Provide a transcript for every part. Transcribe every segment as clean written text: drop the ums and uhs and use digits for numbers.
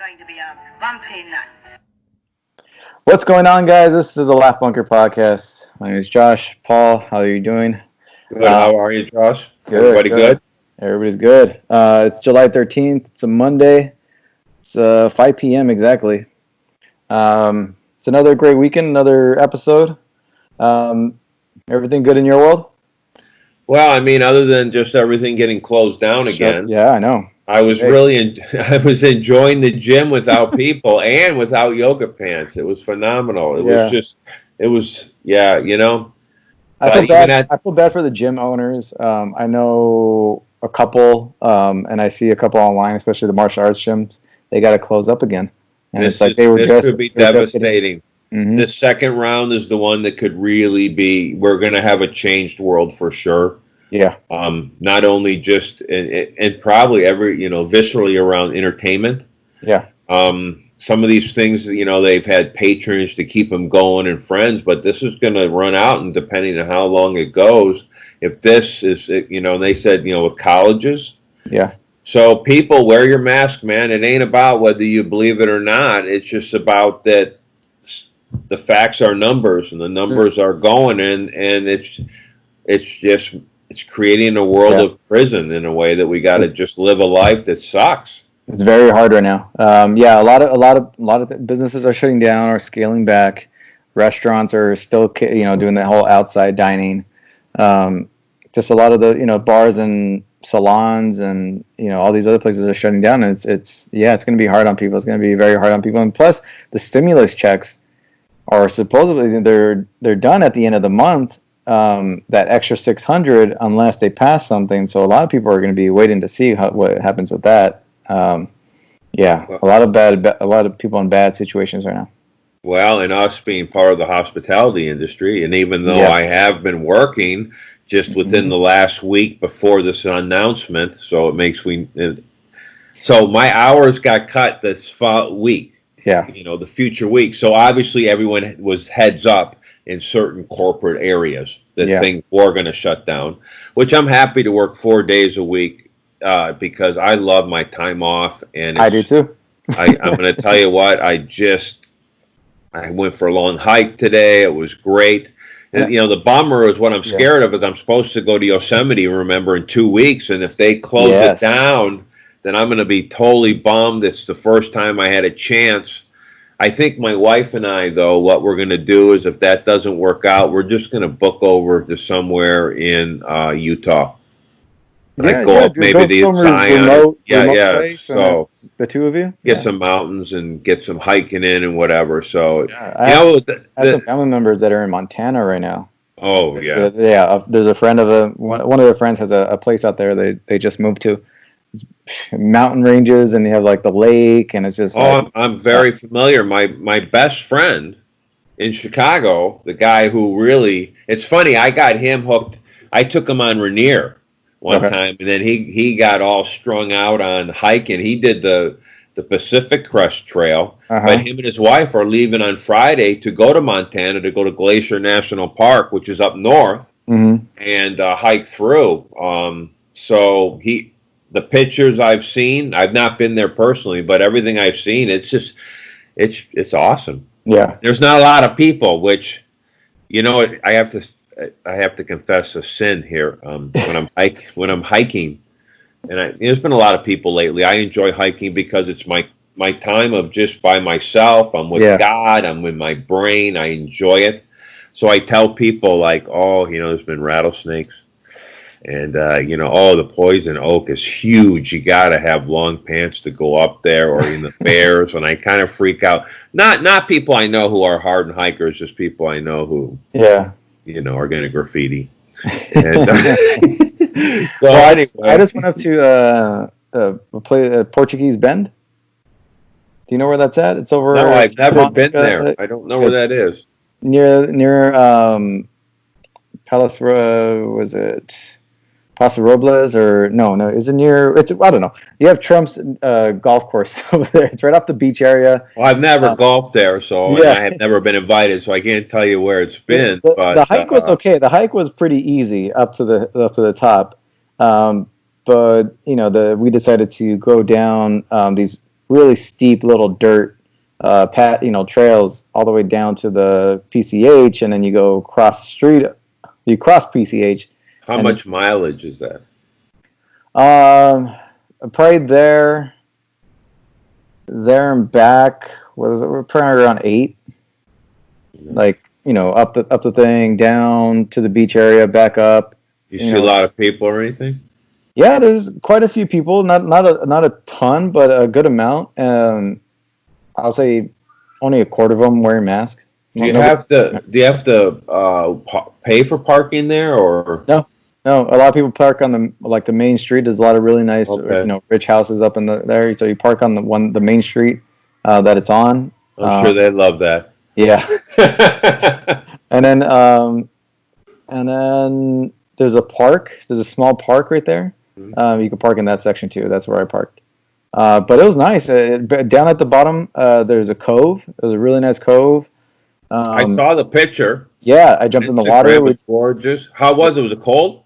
going to be a bumpy night. What's going on, guys? This is the Laugh Bunker podcast. My name is Josh. Paul, how are you doing? Good. How are you, Josh? Good. Everybody good? Everybody's good. It's July 13th. It's a Monday. It's 5 p.m. exactly. It's another great weekend, another episode. Everything good in your world? Well, I mean, other than just everything getting closed down again. Yeah, I know. I was I was enjoying the gym without people and without yoga pants. It was phenomenal. It was, you know. I feel bad for the gym owners. I know a couple, and I see a couple online, especially the martial arts gyms. They got to close up again, and this could be devastating. Mm-hmm. The second round is the one that could really be. We're going to have a changed world for sure. Yeah. Not only just and probably viscerally around entertainment. Yeah. Some of these things, they've had patrons to keep them going and friends, but this is going to run out, and depending on how long it goes, if this is, they said, with colleges. Yeah. So people, wear your mask, man. It ain't about whether you believe it or not. It's just about that the facts are numbers, and the numbers are going, and it's creating a world of prison in a way that we got to just live a life that sucks. It's very hard right now. A lot of businesses are shutting down or scaling back. Restaurants are still, doing the whole outside dining. Just a lot of the, bars and salons and all these other places are shutting down. And it's going to be hard on people. It's going to be very hard on people. And plus, the stimulus checks are supposedly they're done at the end of the month. That extra 600 unless they pass something. So a lot of people are going to be waiting to see what happens with that. A lot of people in bad situations right now. Well, and us being part of the hospitality industry, and even though I have been working just within the last week before this announcement, so so my hours got cut this week. Yeah. The future week. So obviously everyone was heads up in certain corporate areas that things were going to shut down, which I'm happy to work 4 days a week because I love my time off. And I do too. I'm going to tell you what, I went for a long hike today. It was great. And, the bummer is what I'm scared of is I'm supposed to go to Yosemite, remember, in 2 weeks. And if they close it down, then I'm going to be totally bummed. It's the first time I had a chance. I think my wife and I, though, what we're going to do is if that doesn't work out, we're just going to book over to somewhere in Utah. Go up maybe the Zion. Remote so the two of you get some mountains and get some hiking in and whatever. So I have some family members that are in Montana right now. Oh yeah, There's a friend of one of their friends has a place out there they just moved to. It's mountain ranges, and you have like the lake, and it's just. I'm very familiar. My best friend in Chicago, the guy who really, it's funny. I got him hooked. I took him on Rainier one time, and then he got all strung out on hiking. He did the Pacific Crest Trail, but him and his wife are leaving on Friday to go to Montana to go to Glacier National Park, which is up north, and hike through. So the pictures I've seen, I've not been there personally, but everything I've seen, it's awesome. Yeah. There's not a lot of people, which, I have to confess a sin here. When I'm hiking, and there's been a lot of people lately. I enjoy hiking because it's my time of just by myself. I'm with God. I'm with my brain. I enjoy it. So I tell people like, there's been rattlesnakes. And, the poison oak is huge. You got to have long pants to go up there, or in the bears. And I kind of freak out. Not people I know who are hardened hikers, just people I know who, are going to graffiti. And, I just went up to play Portuguese Bend. Do you know where that's at? It's over. No, I've never been there. I don't know where that is. Near Palace. Was it Paso Robles or no? Is it near? I don't know. You have Trump's golf course over there. It's right off the beach area. Well, I've never golfed there, so I have never been invited, so I can't tell you where it's been. The hike was okay. The hike was pretty easy up to the top, but we decided to go down these really steep little dirt trails all the way down to the PCH, and then you go across the street. You cross PCH. How much mileage is that? Probably there and back. Was it? We're probably around 8. Like, up the thing, down to the beach area, back up. You see a lot of people or anything? Yeah, there's quite a few people. Not a ton, but a good amount. I'll say only a quarter of them wearing masks. Do you have to pay for parking there, or no? No, a lot of people park on the main street. There's a lot of really nice, rich houses up in there. So you park on the main street that it's on. I'm sure they love that. Yeah. and then there's a park. There's a small park right there. You can park in that section too. That's where I parked. But it was nice. Down at the bottom, there's a cove. It was a really nice cove. I saw the picture. Yeah, I jumped in the water. It was gorgeous. How was it? Was it cold?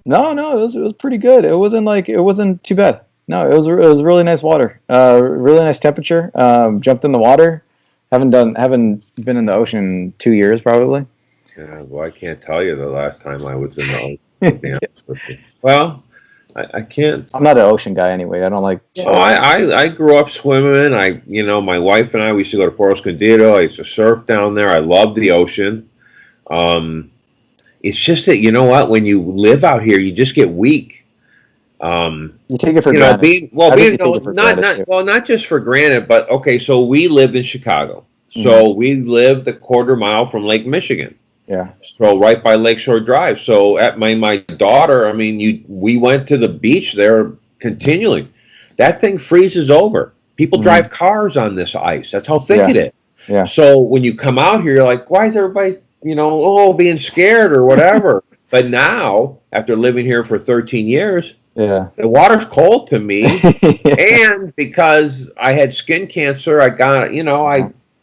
No, it was pretty good. It wasn't too bad. No, it was really nice water. Really nice temperature. Jumped in the water. Haven't been in the ocean in 2 years probably. Yeah, well, I can't tell you the last time I was in the ocean. To be honest with you. Well, I can't. I'm not an ocean guy anyway. I don't like. Oh, I grew up swimming. My wife and I, we used to go to Fort Escondido. I used to surf down there. I love the ocean. It's just that, you know what? When you live out here, you just get weak. You take it for granted. Not just for granted, but okay. So we lived in Chicago. So we lived a quarter mile from Lake Michigan. Yeah. So right by Lakeshore Drive. So at my daughter, we went to the beach there continually. That thing freezes over. People drive cars on this ice. That's how thick it is. Yeah. So when you come out here, you're like, why is everybody, being scared or whatever? But now, after living here for 13 years, the water's cold to me. And because I had skin cancer, I got,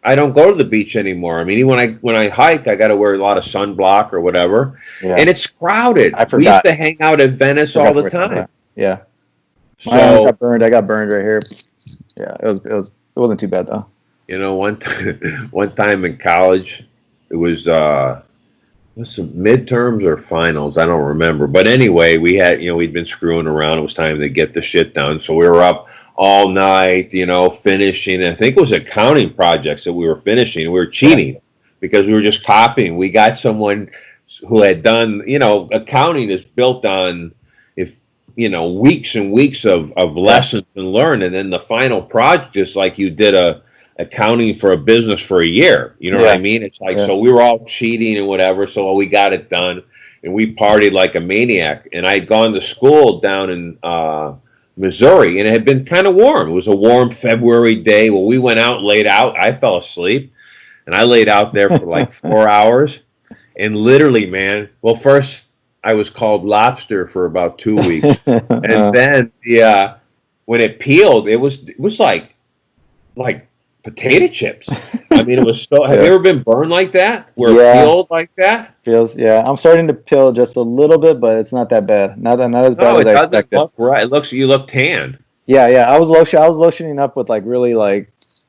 I don't go to the beach anymore. Even when I hike, I got to wear a lot of sunblock or whatever, and it's crowded. We used to hang out at Venice all the time. Yeah, I got burned. I got burned right here. Yeah, it wasn't too bad though. One time in college, it was some midterms or finals. I don't remember, but anyway, we had we'd been screwing around. It was time to get the shit done, so we were up all night, finishing. I think it was accounting projects that we were finishing. We were cheating because we were just copying. We got someone who had done, accounting is built on weeks and weeks of lessons and learn, and then the final project is like you did accounting for a business for a year. You know what I mean? It's like so we were all cheating and whatever. So we got it done, and we partied like a maniac. And I'd gone to school down in Missouri, and it had been kind of warm. It was a warm February day. Well, we went out and laid out. I fell asleep, and I laid out there for like 4 hours. And literally, man, well, first I was called lobster for about 2 weeks, and then when it peeled, it was like potato chips. It was so. Have you ever been burned like that? Where it peeled like that? Feels. Yeah, I'm starting to peel just a little bit, but it's not that bad. Not as bad as I expected. Look right. You look tan. Yeah. I was lotioning up with really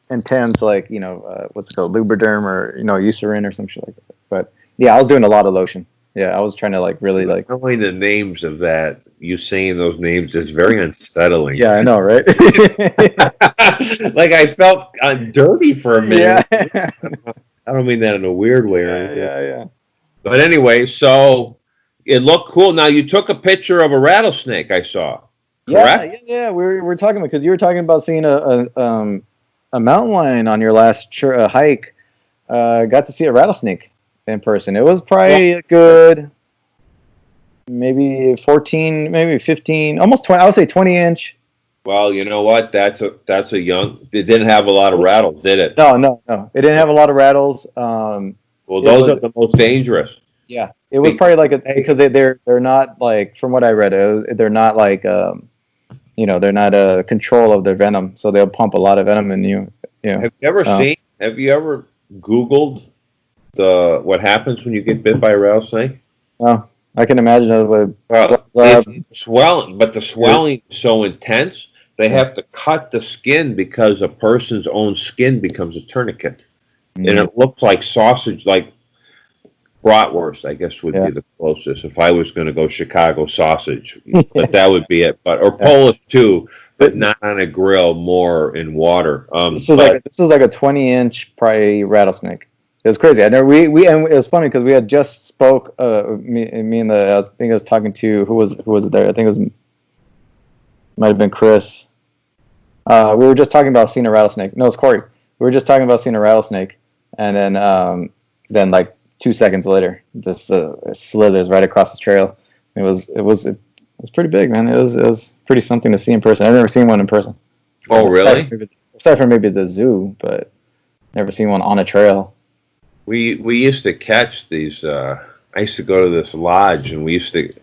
intense what's it called, Lubriderm or Eucerin or some shit like that. But yeah, I was doing a lot of lotion. Yeah, I was trying to really knowing the names of that. You saying those names is very unsettling. Yeah, I know, right? Like I felt dirty for a minute. Yeah. I don't mean that in a weird way. Yeah. But anyway, so it looked cool. Now you took a picture of a rattlesnake. I saw. Correct? Yeah. We were talking because you were talking about seeing a mountain lion on your last hike. Got to see a rattlesnake in person. It was probably a good. Maybe 14, maybe 15, almost 20. I would say 20-inch. Well, you know what? That's a young. It didn't have a lot of rattles, did it? No. It didn't have a lot of rattles. Well, those are the most dangerous. Yeah, it was probably because they're not from what I read, they're not they're not a control of their venom, so they'll pump a lot of venom in you. Have you ever Googled what happens when you get bit by a rattlesnake? No. I can imagine swelling, but the swelling is so intense they have to cut the skin because a person's own skin becomes a tourniquet. And it looks like sausage, like bratwurst, I guess would be the closest if I was going to go Chicago sausage, but that would be it. Or Polish too, but not on a grill, more in water. This was like a 20-inch probably rattlesnake. It was crazy. I know and it was funny because we had just spoke. Me and I think I was talking to who was it there? I think it might have been Chris. We were just talking about seeing a rattlesnake. No, it's Corey. We were just talking about seeing a rattlesnake, and then like 2 seconds later, this slithers right across the trail. It was pretty big, man. It was pretty something to see in person. I've never seen one in person. Oh, really? Aside from maybe the zoo, but never seen one on a trail. We used to catch these. I used to go to this lodge, and there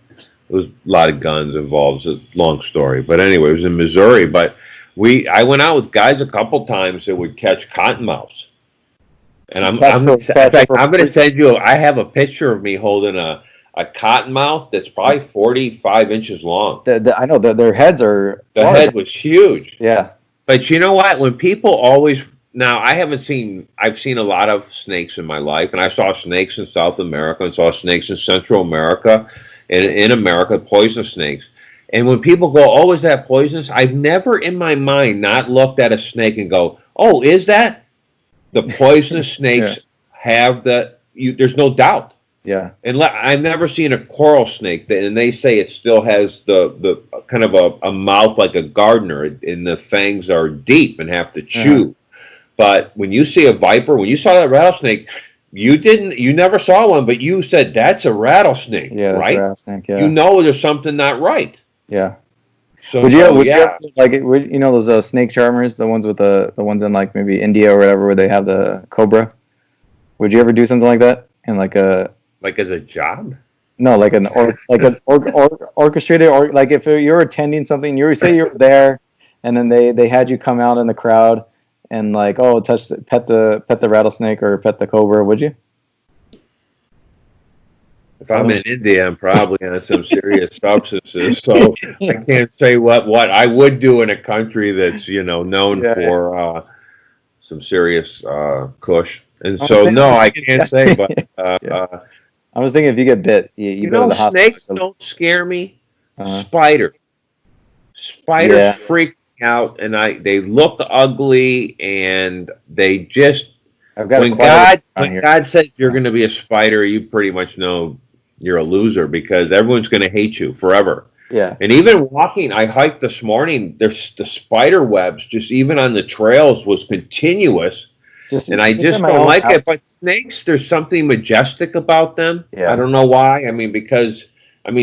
was a lot of guns involved. It's a long story, but anyway, it was in Missouri. But I went out with guys a couple times that would catch cottonmouths. And I'm going to send you. I have a picture of me holding a cottonmouth that's probably 45 inches long. I know their heads are. The head was huge. Yeah. But you know what? When people always now, I've seen a lot of snakes in my life, and I saw snakes in South America and saw snakes in Central America, and in America, poisonous snakes. And when people go, "Oh, is that poisonous?" I've never in my mind not looked at a snake and go, "Oh, is that?" The poisonous snakes have there's no doubt. Yeah. And I've never seen a coral snake, and they say it still has the kind of a mouth like a gardener, and the fangs are deep and have to chew. But when you see a viper, when you saw that rattlesnake, you never saw one, but you said that's a rattlesnake, yeah, right? A rattlesnake, yeah. You know there's something not right. Yeah. So would you like those snake charmers, the ones with the ones in like maybe India or whatever, where they have the cobra? Would you ever do something like that in like as a job? No, like an orchestrated, or like if you're attending something, you say you're there, and then they had you come out in the crowd and like, oh, pet the rattlesnake or pet the cobra, would you? If I'm in India, I'm probably on some serious substances, so I can't say what I would do in a country that's known for some serious kush. And so no, I can't say. But I was thinking if you get bit, you go to the hospital. Snakes don't scare me. Spiders freak me out, and they look ugly, and they just. When God says you're going to be a spider, you pretty much know you're a loser because everyone's going to hate you forever. Yeah. And even walking, I hiked this morning. There's the spider webs, just even on the trails, was continuous. I just don't like it. But snakes, there's something majestic about them. Yeah. I don't know why. Because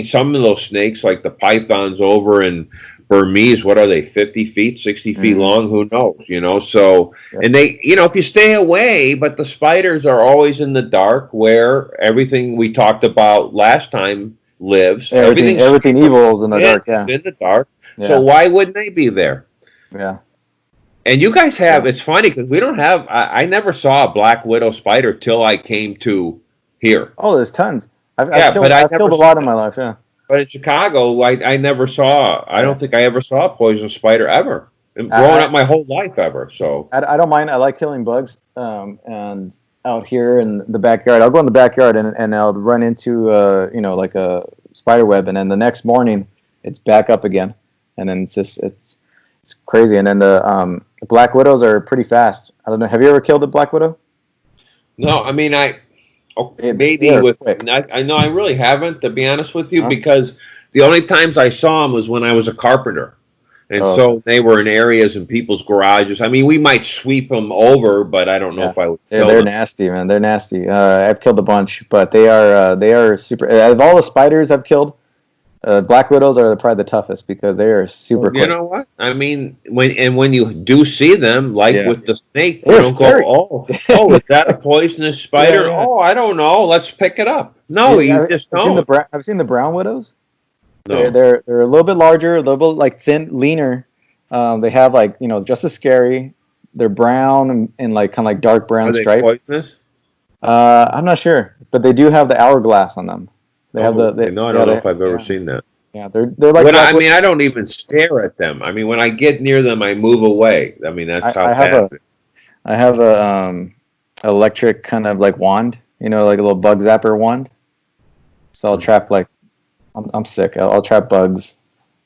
some of those snakes, like the pythons over in Burmese, what are they, 50 feet, 60 feet long? Who knows, So, and they, if you stay away, but the spiders are always in the dark where everything we talked about last time lives. Everything evil is in the dark, yeah. It's in the dark. Yeah. So why wouldn't they be there? Yeah. And you guys have, it's funny because we don't have, I never saw a black widow spider till I came to here. Oh, there's tons. I've killed a lot in my life, yeah. But in Chicago, I never saw. I don't think I ever saw a poison spider ever. And growing up my whole life ever. So I don't mind. I like killing bugs. And out here in the backyard, I'll go in the backyard and I'll run into like a spider web, and then the next morning it's back up again, and then it's crazy. And then the black widows are pretty fast. I don't know. Have you ever killed a black widow? No, maybe I know I really haven't, to be honest with you, because the only times I saw them was when I was a carpenter, and so they were in areas in people's garages. We might sweep them over, but I don't know if I would. They're nasty, man. They're nasty. I've killed a bunch, but they are super. Out of all the spiders I've killed, black widows are probably the toughest because they are super quick. You know what? When you do see them, with the snake, you don't go, is that a poisonous spider? Yeah. Oh, I don't know. Let's pick it up. No, you just don't. I've seen the brown widows. No. They're a little bit larger, a little bit like thin, leaner. They have just as scary. They're brown and like kind of like dark brown stripes. Are they poisonous? I'm not sure, but they do have the hourglass on them. They have I don't know if I've ever seen that. Yeah, they're like I black. mean, I don't even stare at them. I mean, when I get near them, I move away. I mean, that's how I have bad. a electric kind of like wand, like a little bug zapper wand. So I'll trap like I'm sick. I'll trap bugs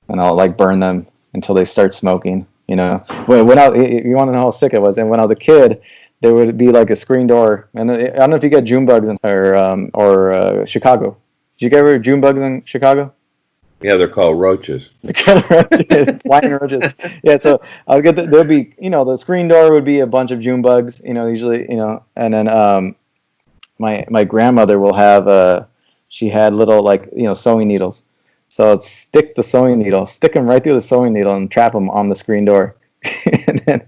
and I'll like burn them until they start smoking. When you want to know how sick I was, and when I was a kid, there would be like a screen door, and I don't know if you get June bugs in Chicago. Did you get ever June bugs in Chicago? Yeah, they're called roaches. Roaches, flying roaches. Yeah, so I'll get there'll be the screen door would be a bunch of June bugs, usually and then my grandmother will have she had little like sewing needles, so I'd stick them right through the sewing needle and trap them on the screen door, and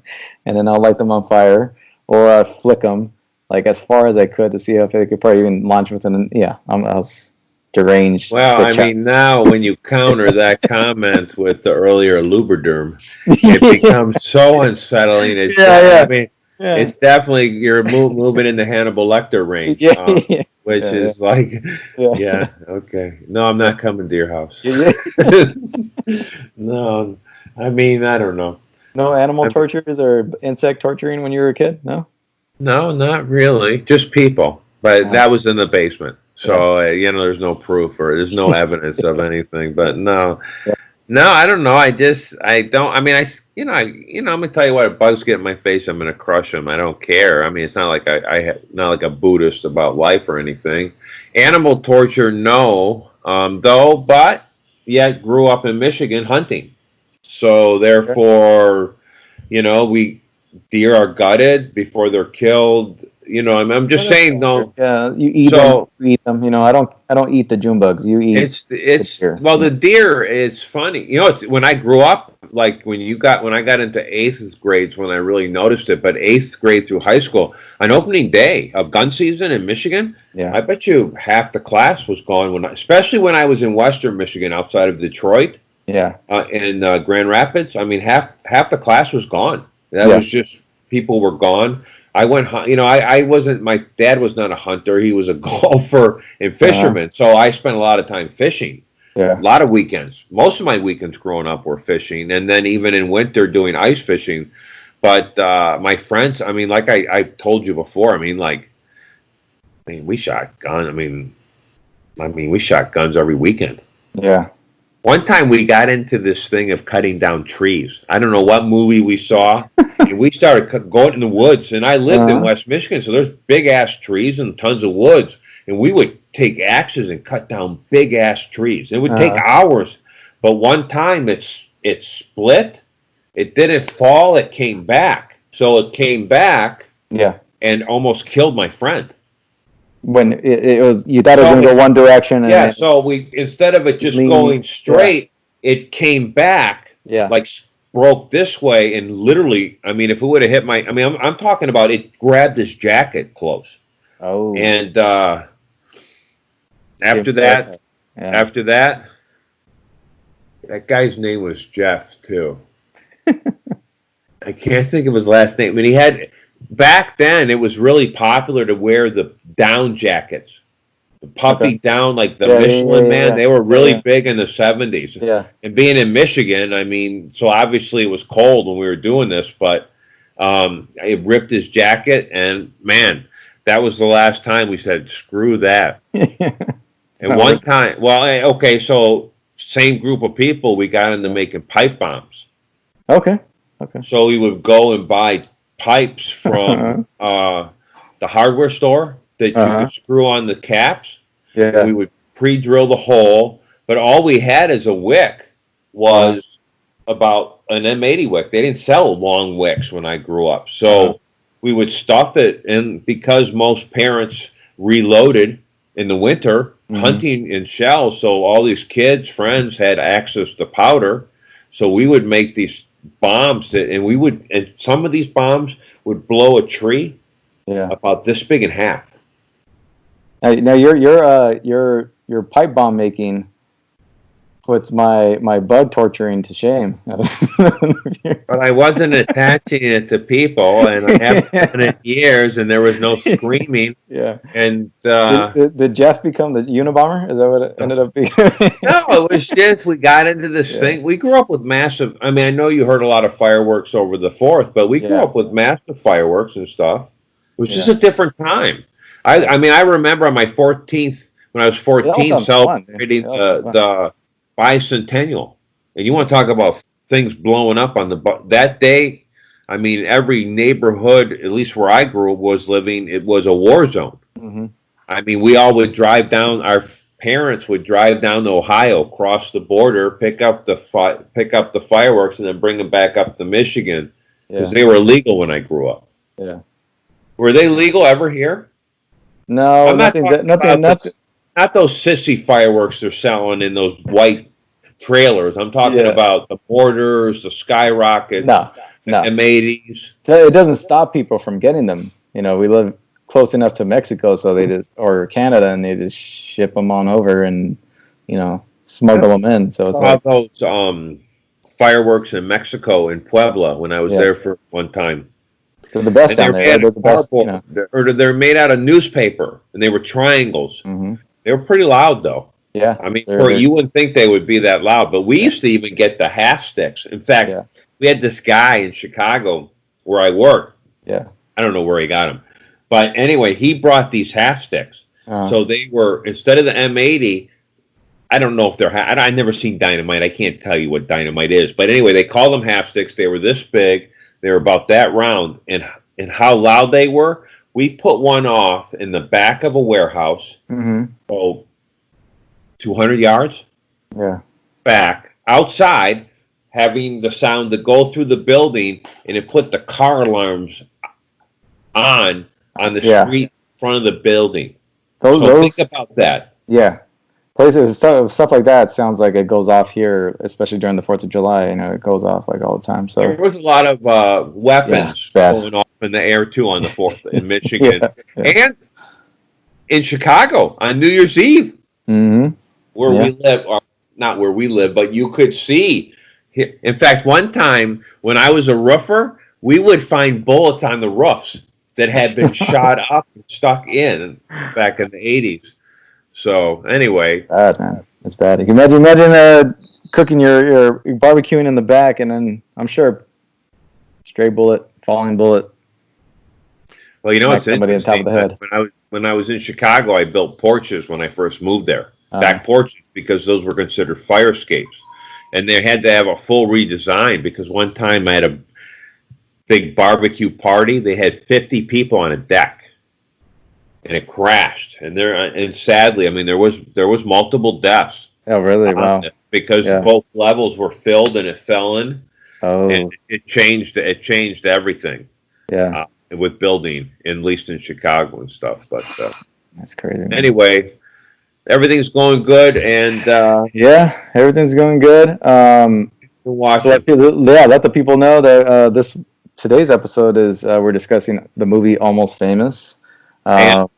then I'll light them on fire or flick them like as far as I could to see if I could probably even launch within. Yeah, I was deranged. Well, Sick I child. mean, now when you counter that comment with the earlier Lubriderm, it becomes so unsettling. It's Yeah, I yeah, mean, yeah. it's definitely you're moving into Hannibal Lecter range, Yeah, yeah, which yeah, is like, yeah, yeah, okay. No, I'm not coming to your house. yeah. No, I mean, I don't know. No animal I tortures or insect torturing when you were a kid? No? No, not really. Just people. But Uh, that was in the basement. yeah. So, there's no proof or there's no evidence of anything. But no, Yeah. no, I don't know. I don't, I mean, I'm going to tell you what, if bugs get in my face, I'm going to crush them. I don't care. I mean, it's not like not like a Buddhist about life or anything. Animal torture, no, though, but yet grew up in Michigan hunting. So Sure. therefore, we deer are gutted before they're killed. I'm Oh, just that's saying, standard. no. Yeah, you eat them. So You eat them. I don't eat the June bugs. You eat the it's deer. well, the deer is funny. When I grew up, like when I got into eighth grades, when I really noticed it. But eighth grade through high school, on opening day of gun season in Michigan, Yeah. I bet you half the class was gone especially when I was in Western Michigan, outside of Detroit. Yeah. In Grand Rapids. I mean, half the class was gone. That Yeah. was just people were gone. I went, I wasn't. My dad was not a hunter. He was a golfer and Uh-huh. fisherman. So I spent a lot of time fishing. A Yeah. lot of weekends. Most of my weekends growing up were fishing, and then even in winter doing ice fishing. But my friends, I mean, like I told you before, we shot guns. We shot guns every weekend. Yeah. One time we got into this thing of cutting down trees. I don't know what movie we saw, and we started going in the woods. And I lived in Uh-huh. West Michigan, so there's big ass trees and tons of woods. And we would take axes and cut down big ass trees. It would take Uh-huh. hours. But one time it split. It didn't fall. It came back. So it came back Yeah. and almost killed my friend. When it was, you thought it was So gonna go one direction and yeah, then so we instead of it just lean. going Yeah. straight, it came back Yeah. like broke this way, and literally, I mean, if it would have hit I'm talking about it grabbed his jacket close, Oh. and Jim after that, Jack. Yeah. after that, that guy's name was Jeff too. I can't think of his last name. I mean, he had back then it was really popular to wear the down jackets. The puffy Okay. down, like the Yeah. Yeah. Yeah. Michelin Man, Yeah. they were Yeah. really Yeah. big in the 70s. Yeah. And being in Michigan, I mean, so obviously it was cold when we were doing this, but I ripped his jacket, and man, that was the last time we said, screw that. It's And not one worth time, well, okay, so same group of people, we got into it. making pipe bombs. Okay. Okay. So we would go and buy pipes from the hardware store that you Uh-huh. could screw on the caps, and Yeah. we would pre-drill the hole. But all we had as a wick Uh-huh. was about an M80 wick. They didn't sell long wicks when I grew up, Uh-huh. so we would stuff it. And because most parents reloaded in the winter Mm-hmm. hunting in shells, so all these kids, friends had access to powder. So we would make these bombs and some of these bombs would blow a tree Yeah. about this big in half. Now your pipe bomb making. puts my bug torturing to shame. But I wasn't attaching it to people, and I haven't done it in years, and there was no screaming. Yeah. And Did Jeff become the Unabomber? Is that what it ended up being? no, it was just we got into this Yeah. thing. We grew up with massive. I mean, I know you heard a lot of fireworks over the 4th, but we grew Yeah. up with massive fireworks and stuff. It was just Yeah. a different time. I mean, I remember on my 14th, when I was It all 14, sounds fun, dude. celebrating It all sounds fun. the bicentennial. And you want to talk about things blowing up on that day? I mean, every neighborhood, at least where I grew up, was living. It was a war zone. Mm-hmm. I mean, we all would drive down. Our parents would drive down to Ohio, cross the border, pick up the fireworks, and then bring them back up to Michigan because Yeah. they were illegal when I grew up. Yeah. Were they legal ever here? No, I'm not nothing. talking Nothing. about Nothing. not those sissy fireworks they're selling in those white trailers. I'm talking Yeah. about the mortars, the skyrockets, No. the No. M80s. It doesn't stop people from getting them. You know, we live close enough to Mexico, so they just or Canada, and they just ship them on over and smuggle them in. So it's Saw like, those fireworks in Mexico in Puebla when I was Yeah. there for one time. they're the best And they down were there. made They're out the of best. cardboard, or they're made out of newspaper, and they were triangles. Mm-hmm. They were pretty loud, though. Yeah. I mean, They're- you wouldn't think they would be that loud, but we Yeah. used to even get the half sticks. In fact, Yeah. we had this guy in Chicago where I worked. Yeah. I don't know where he got them, but anyway, he brought these half sticks. So they were, instead of the M80, I don't know if they're. I've never seen dynamite. I can't tell you what dynamite is. But anyway, they called them half sticks. They were this big. They were about that round, and how loud they were. We put one off in the back of a warehouse. Mm-hmm. 200 yards Yeah. back outside, having the sound to go through the building, and it put the car alarms on the Yeah. street in front of the building. Those. So think about that. Yeah. Places stuff like that sounds like it goes off here, especially during the 4th of July. You know, it goes off like all the time. So There was a lot of weapons Yeah, bad. going off in the air too on the 4th in Michigan Yeah. and in Chicago on New Year's Eve, Mm-hmm. where Yeah. we live, or not where we live, but you could see. In fact, one time when I was a roofer, we would find bullets on the roofs that had been shot up and stuck in back in the 80s. So anyway, Bad, man. It's bad. You can imagine cooking your barbecuing in the back, and then I'm sure stray bullet, falling bullet. well, you know Smack it's somebody on top interesting. of the head. When I was in Chicago, I built porches when I first moved there, back porches, because those were considered fire escapes, and they had to have a full redesign because one time I had a big barbecue party. They had 50 people on a deck, and it crashed. And sadly, I mean, there was multiple deaths. Oh, really? Wow. Because Yeah. both levels were filled and it fell in, Oh, and it changed everything yeah. with building, at least in Chicago and stuff. But That's crazy. Man. anyway, everything's going good, and Yeah, everything's going good. we're So watching. let the people know that today's episode is we're discussing the movie Almost Famous. And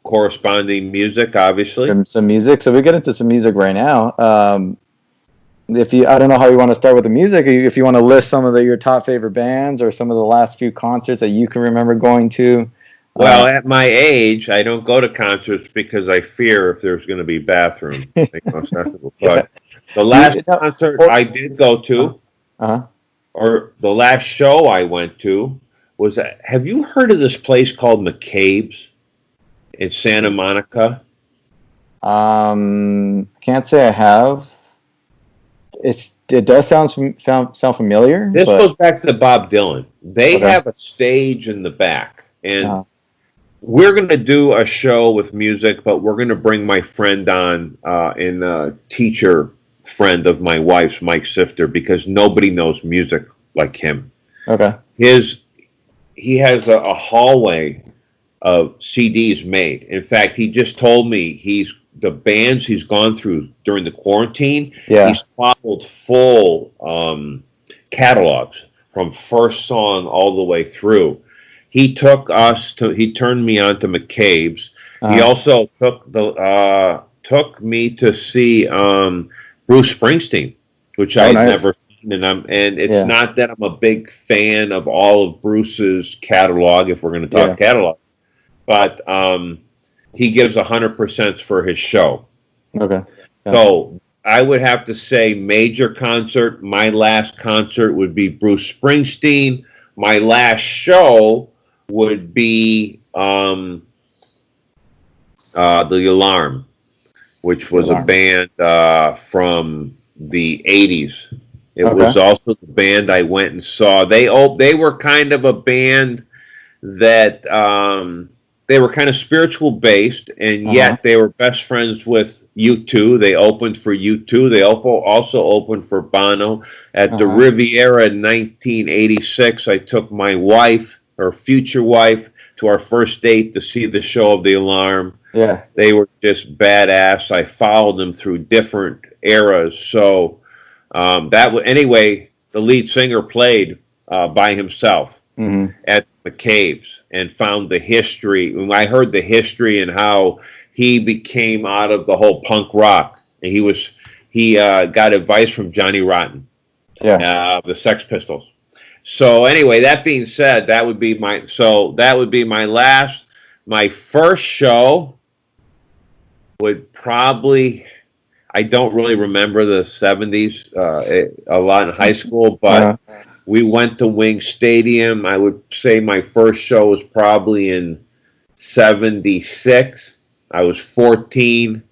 corresponding music, obviously. Some music. So we get into some music right now. I don't know how you want to start with the music. If you want to list some of your top favorite bands or some of the last few concerts that you can remember going to. Well, at my age, I don't go to concerts because I fear if there's going to be bathroom accessible. But the last concert I did go to, or the last show I went to, was. Have you heard of this place called McCabe's in Santa Monica? Can't say I have. It does sound familiar. This goes back to Bob Dylan. They Okay. have a stage in the back, and we're going to do a show with music, but we're going to bring my friend on, and a teacher friend of my wife's, Mike Sifter, because nobody knows music like him. Okay. He has a hallway of CDs made. In fact, he just told me the bands he's gone through during the quarantine. Yeah. He's followed full catalogs from first song all the way through. He turned me on to McCabe's. He also took me to see Bruce Springsteen, which I Oh, had nice. never seen, and it's Yeah. not that I'm a big fan of all of Bruce's catalog, if we're going to Yeah. talk catalog, but he gives 100% for his show. Okay. Yeah. So I would have to say major concert. My last concert would be Bruce Springsteen. My last show would be The Alarm, which was a Alarm. band from the '80s. It Okay. was also the band I went and saw. They were kind of a band that they were kind of spiritual based, and Uh-huh. yet they were best friends with U2. They opened for U2. They also opened for Bono at the Uh-huh. Riviera in 1986. I took my wife, or future wife, to our first date to see the show of The Alarm. Yeah. They were just badass. I followed them through different eras. So anyway. The lead singer played by himself Mm-hmm. at the caves and found the history. When I heard the history and how he became out of the whole punk rock, and he got advice from Johnny Rotten, Yeah. the Sex Pistols. So anyway, that being said, that would be my last. My first show would probably. I don't really remember the '70s a lot in high school, but Uh-huh. we went to Wing Stadium. I would say my first show was probably in '76. I was 14,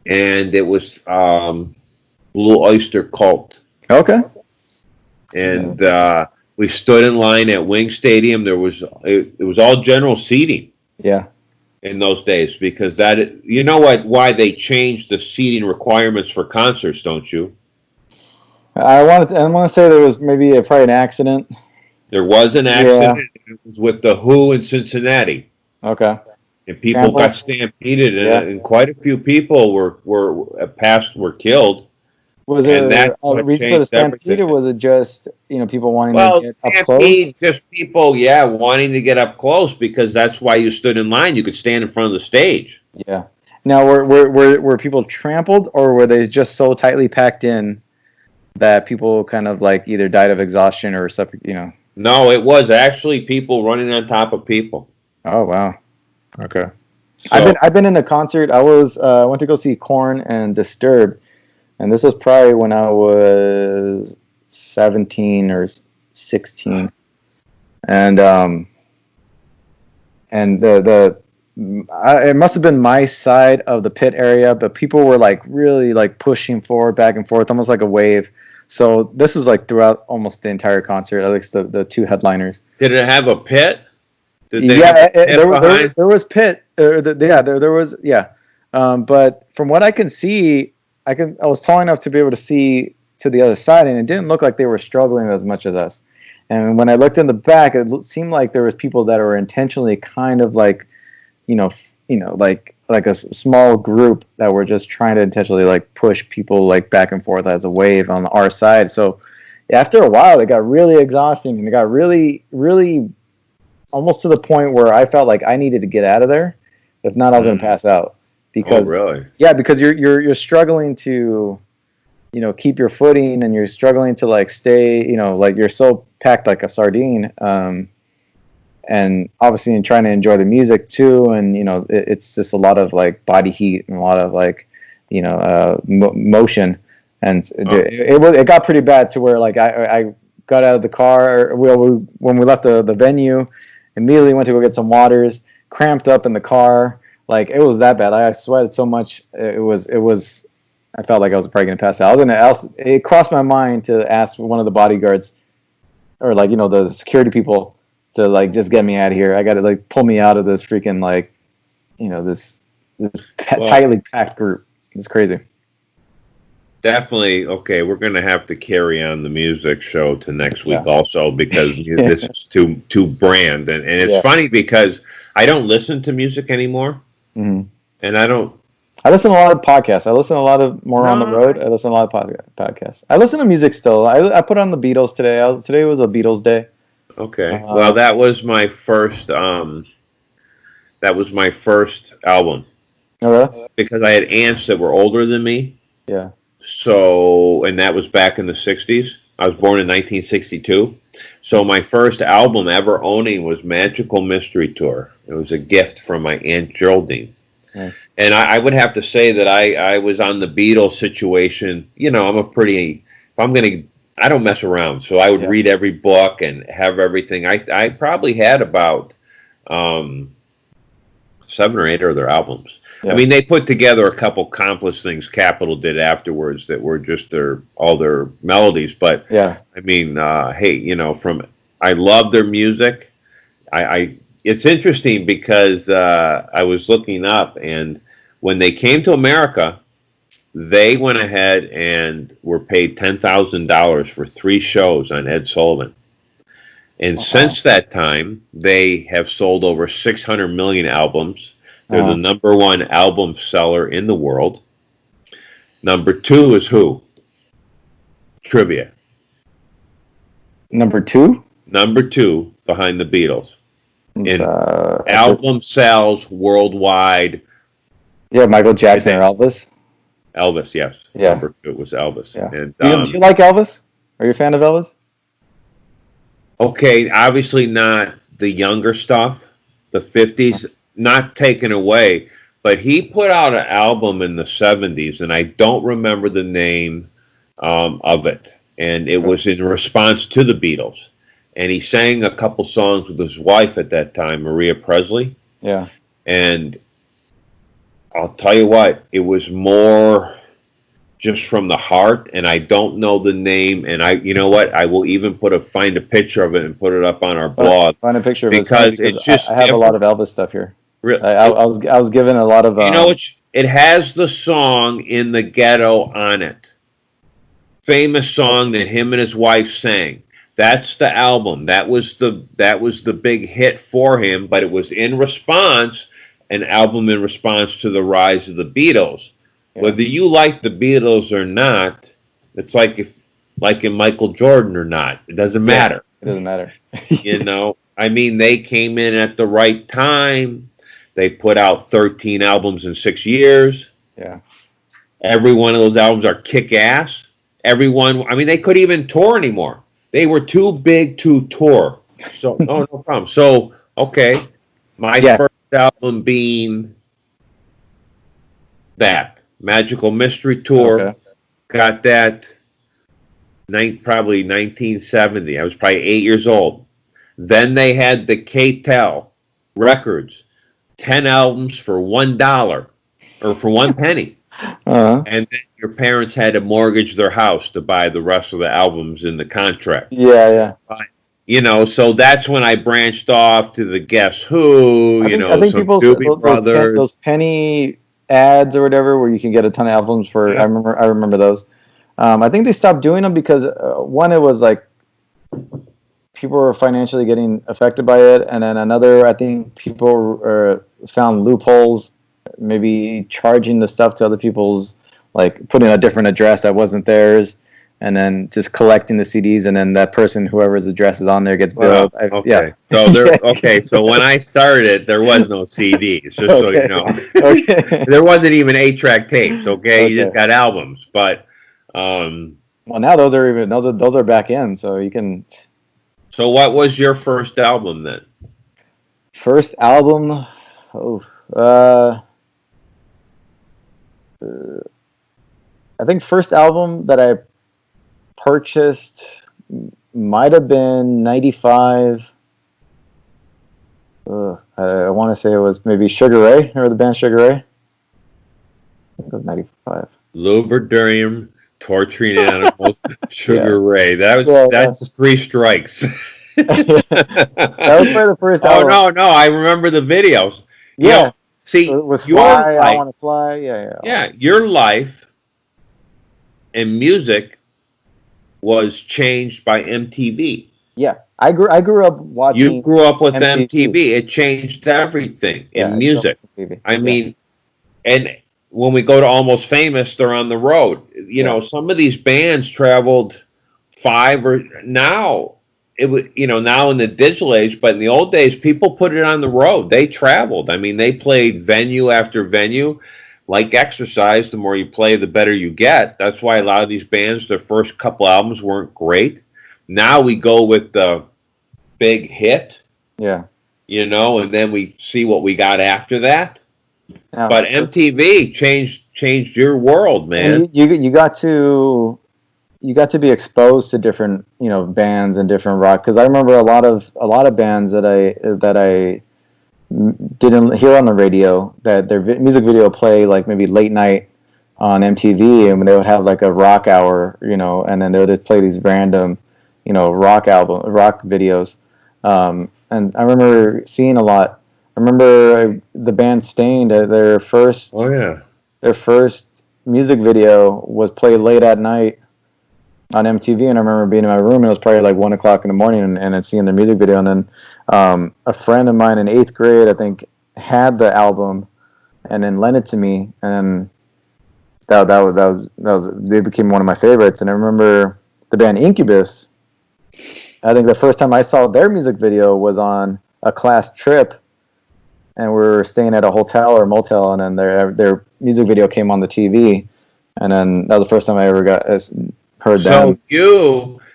and it was Blue Oyster Cult. Okay. And we stood in line at Wing Stadium. It was all general seating Yeah. in those days, because why they changed the seating requirements for concerts, don't you? I want to say there was maybe probably an accident. There was an Yeah. accident. It was with the Who in Cincinnati, Okay. and people Trample? got stampeded, Yeah. and quite a few people were killed. Was And there that's a what reason for the changed stampede, everything. or was it just people wanting to Well, get up stampede, close? just people, yeah, wanting to get up close, because that's why you stood in line. You could stand in front of the stage. Yeah. Now, were people trampled, or were they just so tightly packed in that people kind of like either died of exhaustion or something? No, it was actually people running on top of people. Oh wow. Okay. So, I've been in a concert. I went to go see Korn and Disturbed, and this was probably when I was 17 or 16, and it must have been my side of the pit area, but people were like really like pushing forward, back and forth, almost like a wave. So this was like throughout almost the entire concert, at least the two headliners. did it have a pit? Did they Yeah, have a pit there was pit. There was, yeah. But from what I can see, I was tall enough to be able to see to the other side, and it didn't look like they were struggling as much as us. And when I looked in the back, it seemed like there was people that were intentionally kind of like, like a small group that were just trying to intentionally like push people like back and forth as a wave on our side. So after a while, it got really exhausting, and it got really, really almost to the point where I felt like I needed to get out of there. If not, I was going to pass out. Because, Oh, really? yeah, because you're struggling to, keep your footing, and you're struggling to like stay, like you're so packed like a sardine. And obviously in trying to enjoy the music too, and it's just a lot of like body heat and a lot of like, motion, and it got pretty bad to where like I got out of the car. When we left the venue, immediately went to go get some waters, cramped up in the car. Like it was that bad. I sweated so much. It was. I felt like I was probably gonna pass out. It crossed my mind to ask one of the bodyguards, or like the security people, to like just get me out of here. I got to like pull me out of this freaking like, this tightly packed group. It's crazy. Definitely. Okay, we're going to have to carry on the music show to next week Yeah. also, because this is too brand, and it's funny because I don't listen to music anymore, Mm-hmm. and I listen to a lot of podcasts. I listen to a lot of more on the road. I listen to a lot of podcasts. I listen to music still. I put on the Beatles today. Today was a Beatles day. Okay. Well, that was my first. That was my first album. Oh, really? Because I had aunts that were older than me. Yeah. So, and that was back in the 60s. I was born in 1962. So my first album ever owning was Magical Mystery Tour. It was a gift from my Aunt Geraldine. Nice. And I would have to say that I was on the Beatles situation. You know, if I'm going to, I don't mess around. So I would Yeah. read every book and have everything. I probably had about um, 7 or 8 of their albums. Yeah. I mean, they put together a couple complex things Capitol did afterwards that were just all their melodies. But Yeah. I mean, hey, you know, I love their music. It's interesting because I was looking up, and when they came to America, they went ahead and were paid $10,000 for 3 shows on Ed Sullivan. And since that time, they have sold over 600 million albums. They're the #1 album seller in the world. #2 is who? Trivia. Number 2? #2 behind the Beatles. In I album sales worldwide. Yeah, Michael Jackson or Elvis. Elvis, yes. Yeah. #2 was Elvis. Yeah. And, Do you like Elvis? Are you a fan of Elvis? okay, obviously not the younger stuff, the 50s, not taken away, but he put out an album in the 70s, and I don't remember the name of it. And it was in response to the Beatles. And he sang a couple songs with his wife at that time, Maria Presley. Yeah. And I'll tell you what, it was more just from the heart, and I don't know the name. And you know what, I will even find a picture of it and put it up on our blog. Find a picture of it because it's just I have a lot of Elvis stuff here. Really, I was given a lot of. You know, it has the song "In the Ghetto" on it. Famous song that him and his wife sang. That's the album. That was the big hit for him, but it was an album in response to the rise of the Beatles. Yeah. Whether you like the Beatles or not, it's like in Michael Jordan or not. It doesn't matter. It doesn't matter. You know, I mean, they came in at the right time. They put out 13 albums in 6 years. Yeah. Every one of those albums are kick-ass. I mean, they couldn't even tour anymore. They were too big to tour. So, no problem. So, okay, my first album being that Magical Mystery Tour. Okay. Got that probably 1970. I was probably 8 years old. Then they had the K-Tel Records, 10 albums for $1 or for 1 penny. And then your parents had to mortgage their house to buy the rest of the albums in the contract. Yeah. You know, so that's when I branched off to the Guess Who, I think some Doobie Brothers. Those penny ads or whatever where you can get a ton of albums for. Yeah. I remember those. I think they stopped doing them because one, it was like people were financially getting affected by it, and then another, I think people found loopholes, maybe charging the stuff to other people's, like putting a different address that wasn't theirs, and then just collecting the CDs, and then that person, whoever's address is on there, gets billed. Okay. So when I started, there was no CDs, just so you know. Okay. There wasn't even 8-track tapes. Okay, you just got albums. But well, now those are back in, so you can. So what was your first album then? First album, I think first album that I purchased might have been 95. I want to say it was maybe Sugar Ray. Remember the band Sugar Ray? I think it was 95. Lubriderm, Torturing Animals, Sugar Ray. That's 3 strikes. That was for the first album. Oh no, I remember the videos. Yeah. You know, see, with Fly, I Want to Fly. Yeah. Your life and music was changed by MTV. Yeah, I grew up watching. You grew up with MTV. It changed everything in music. I mean, and when we go to Almost Famous, they're on the road. You know, some of these bands traveled 5 or now. It was, now in the digital age, but in the old days, people put it on the road. They traveled. I mean, they played venue after venue. like exercise, the more you play, the better you get. That's why a lot of these bands, their first couple albums weren't great. Now we go with the big hit, Yeah. and then we see what we got after that. Now, But MTV changed your world, man. and you got to be exposed to different bands and different rock, because I remember a lot of bands that I didn't hear on the radio, that their music video play like maybe late night on MTV, and they would have like a rock hour, and then they would just play these random rock videos. And I remember seeing a lot. I remember the band Stained, Oh yeah. their first music video was played late at night on MTV, and I remember being in my room, and it was probably like 1 o'clock in the morning, and then seeing the music video, and then a friend of mine in 8th grade, I think, had the album, and then lent it to me, and that was they became one of my favorites. And I remember the band Incubus. I think the first time I saw their music video was on a class trip, and we were staying at a hotel or motel, and then their music video came on the TV, and then that was the first time I ever heard them.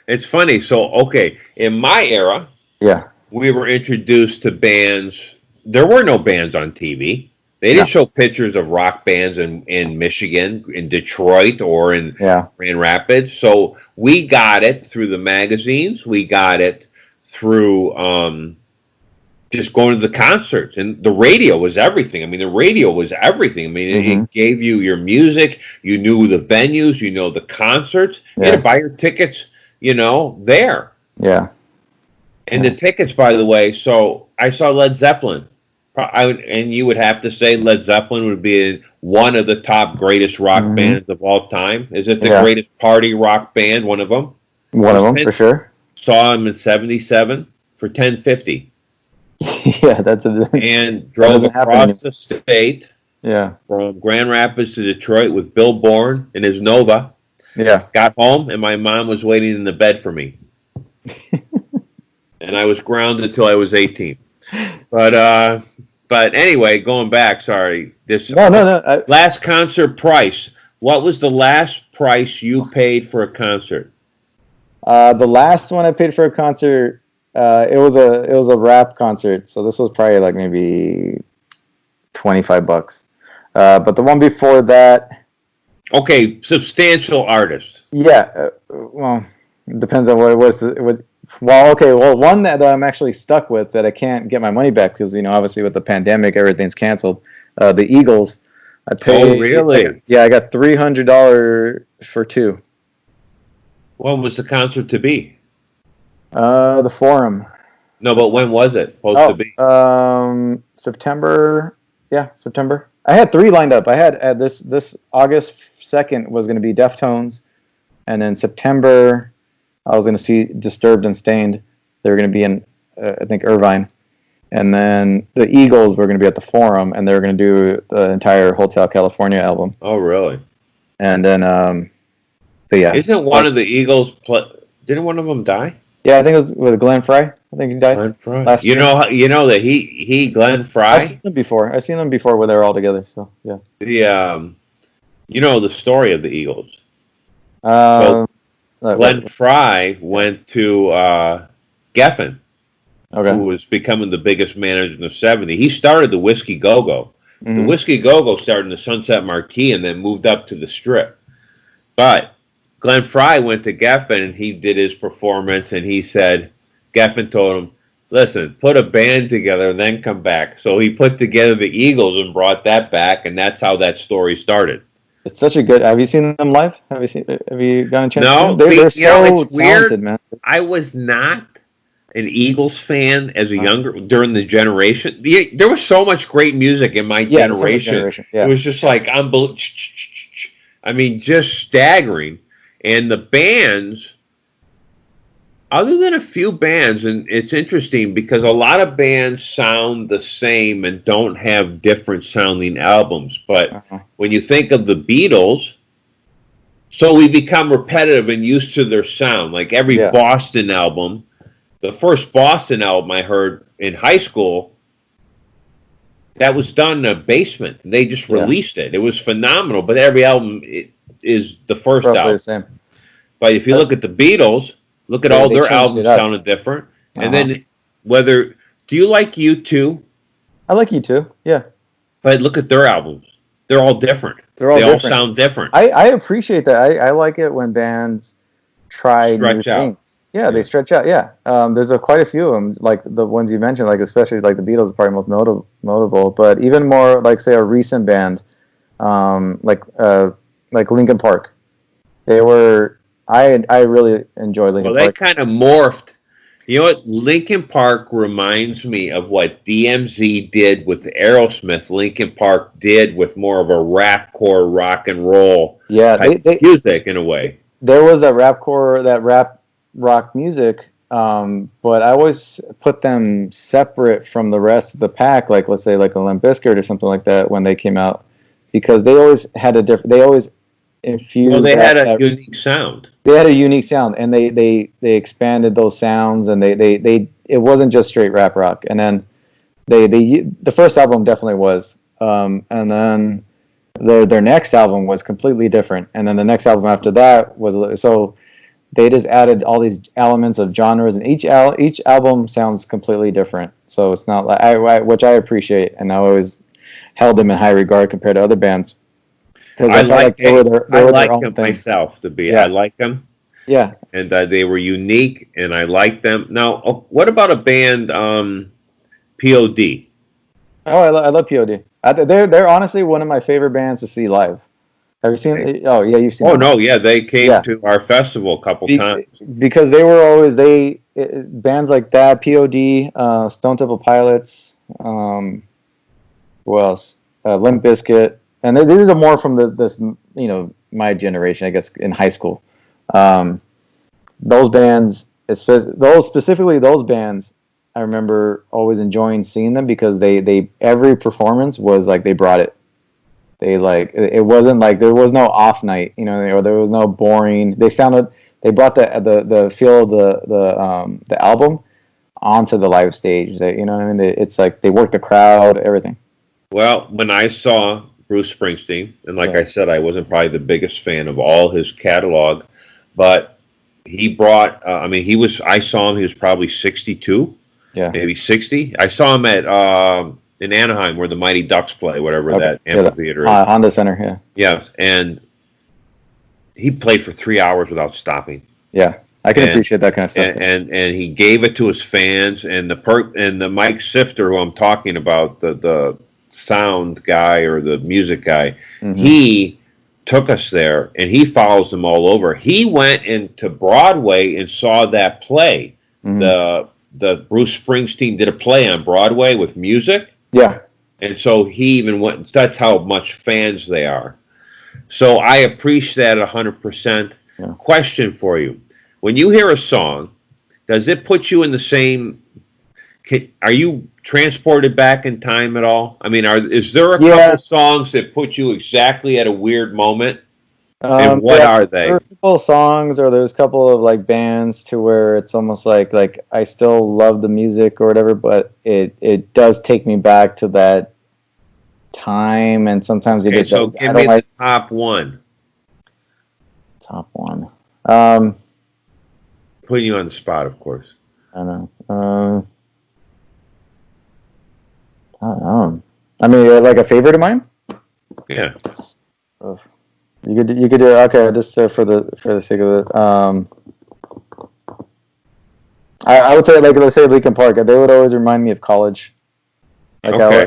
It's funny. So, okay, in my era, Yeah, we were introduced to bands. There were no bands on TV. They didn't show pictures of rock bands in Michigan, in Detroit, or in Grand Rapids. So we got it through the magazines. We got it through just going to the concerts. And the radio was everything. I mean, the radio was everything. I mean, it gave you your music. You knew the venues. You know the concerts. You had to buy your tickets, there. Yeah. And the tickets, by the way, so I saw Led Zeppelin. And you would have to say Led Zeppelin would be one of the top greatest rock bands of all time. Is it the greatest party rock band? One of them? One of them, for sure. Saw him in '77 for $10.50. Yeah, and drove across the state. Yeah. From Grand Rapids to Detroit with Bill Bourne in his Nova. Yeah. Got home, and my mom was waiting in the bed for me. And I was grounded till I was 18. But anyway, going back, sorry. No. Last concert price. What was the last price you paid for a concert? The last one I paid for a concert, it was a rap concert. So this was probably like maybe $25. But the one before that. Okay, substantial artist. Yeah. Well, it depends on what it was. Well, one that I'm actually stuck with that I can't get my money back because, obviously with the pandemic, everything's canceled. The Eagles. I paid. Oh, really? Yeah, I got $300 for two. When was the concert to be? The Forum. No, but when was it supposed to be? September. Yeah, September. I had 3 lined up. I had this August 2nd was going to be Deftones, and then September I was going to see Disturbed and Stained. They were going to be in, I think, Irvine. And then the Eagles were going to be at the Forum, and they were going to do the entire Hotel California album. Oh, really? And then, but yeah. Isn't one of the Eagles, didn't one of them die? Yeah, I think it was with Glenn Frey. I think he died. Glenn Frey. Last year. You know that Glenn Frey? I've seen them before when they were all together, so, yeah. The story of the Eagles. Glenn Frey went to Geffen, who was becoming the biggest manager in the 70s. He started the Whiskey Go-Go. Mm-hmm. The Whiskey Go-Go started in the Sunset Marquee and then moved up to the Strip. But Glenn Frey went to Geffen and he did his performance, and he said, Geffen told him, listen, put a band together and then come back. So he put together the Eagles and brought that back, and that's how that story started. It's such a good. Have you seen them live? Have you gotten a chance? No, they're so talented, weird. Man. I was not an Eagles fan as a younger during the generation. There was so much great music in my generation. Yeah. It was just like unbelievable. I mean, just staggering. And the bands, other than a few bands, and it's interesting because a lot of bands sound the same and don't have different sounding albums. But when you think of the Beatles, so we become repetitive and used to their sound. Like every Boston album, the first Boston album I heard in high school, that was done in a basement. They just Yeah, released it. It was phenomenal. But every album is the first roughly the album. same. But if you look at the Beatles, look at all They their changed it albums up. sounded different. And Uh-huh. then whether do you like U2? I like you too. Yeah, But look at their albums. They're all different. they're They all all different. sound different. I appreciate that. I like it when bands try new Stretch things. out. Yeah, they Yeah. stretch out. Yeah, there's quite a few of them, like the ones you mentioned, like especially like the Beatles, is probably most notable. But even more, like say a recent band, um, like uh, like Linkin Park. They were. I really enjoy Well, Linkin they Park. kind of morphed. You know what? Lincoln Park reminds me of what DMZ did with Aerosmith. Lincoln Park did with more of a rapcore rock and roll Yeah, type music in a way. there was that rapcore, that rap rock music, but I always put them separate from the rest of the pack. Like let's say like a Limp Bizkit or something like that when they came out, because they always had a different. They always Well, infused they had a that. unique sound. They had a unique sound, and they expanded those sounds, and they it wasn't just straight rap rock. And then the first album definitely was, and then their next album was completely different, and then the next album after that was so they just added all these elements of genres, and each album sounds completely different. So it's not like which I appreciate, and I always held them in high regard compared to other bands because I I felt like like they I were their like own them thing. myself. I Yeah, like them, yeah. and they were unique, and I like them. Now, what about a band, POD? Oh, I love POD. They're honestly one of my favorite bands to see live. Have you seen? Oh, yeah, you've seen Oh them. no, yeah, they came Yeah, to our festival a couple Be, times. because they were always bands like that, POD, Stone Temple Pilots, who else? Limp Bizkit, and these are more from this my generation, I guess, in high school. Um, those bands, those specifically those bands, I remember always enjoying seeing them because they every performance was like they brought it. They like it wasn't like there was no off night, or there was no boring. They brought the feel of the album onto the live stage. You know what I mean? It's like they worked the crowd, everything. Well, when I saw Bruce Springsteen, and like Yeah, I said, I wasn't probably the biggest fan of all his catalog, but he brought. I mean, he was. I saw him. He was probably 62, yeah. maybe 60. I saw him at in Anaheim, where the Mighty Ducks play, whatever Okay, that yeah. The amphitheater is. Honda Center. Yeah, Yes, and he played for 3 hours without stopping. yeah. I can And appreciate that kind of stuff. and he gave it to his fans, and the Mike Sifter, who I'm talking about, the sound guy or the music guy, Hmm. he took us there, and he follows them all over. He went into Broadway and saw that play. Hmm. The Bruce Springsteen did a play on Broadway with music, Yeah, and so he even went. That's how much fans they are. So I appreciate that 100%. yeah. Question for you: when you hear a song, does it put you in the same? Are you transported back in time at all? I mean, is there a Yeah. couple songs that put you exactly at a weird moment? And what Yeah, are there are they? a couple of songs or there's a couple of like bands to where it's almost like I still love the music or whatever, but it does take me back to that time, and sometimes you Okay, just so I give don't me the like top one. top one. Um, Putting you on the spot, of course. I don't know. I don't know. I mean, like a favorite of mine. Yeah. Ugh. You could do okay just for the sake of it. I would say like let's say Linkin Park. They would always remind me of college. Like Okay.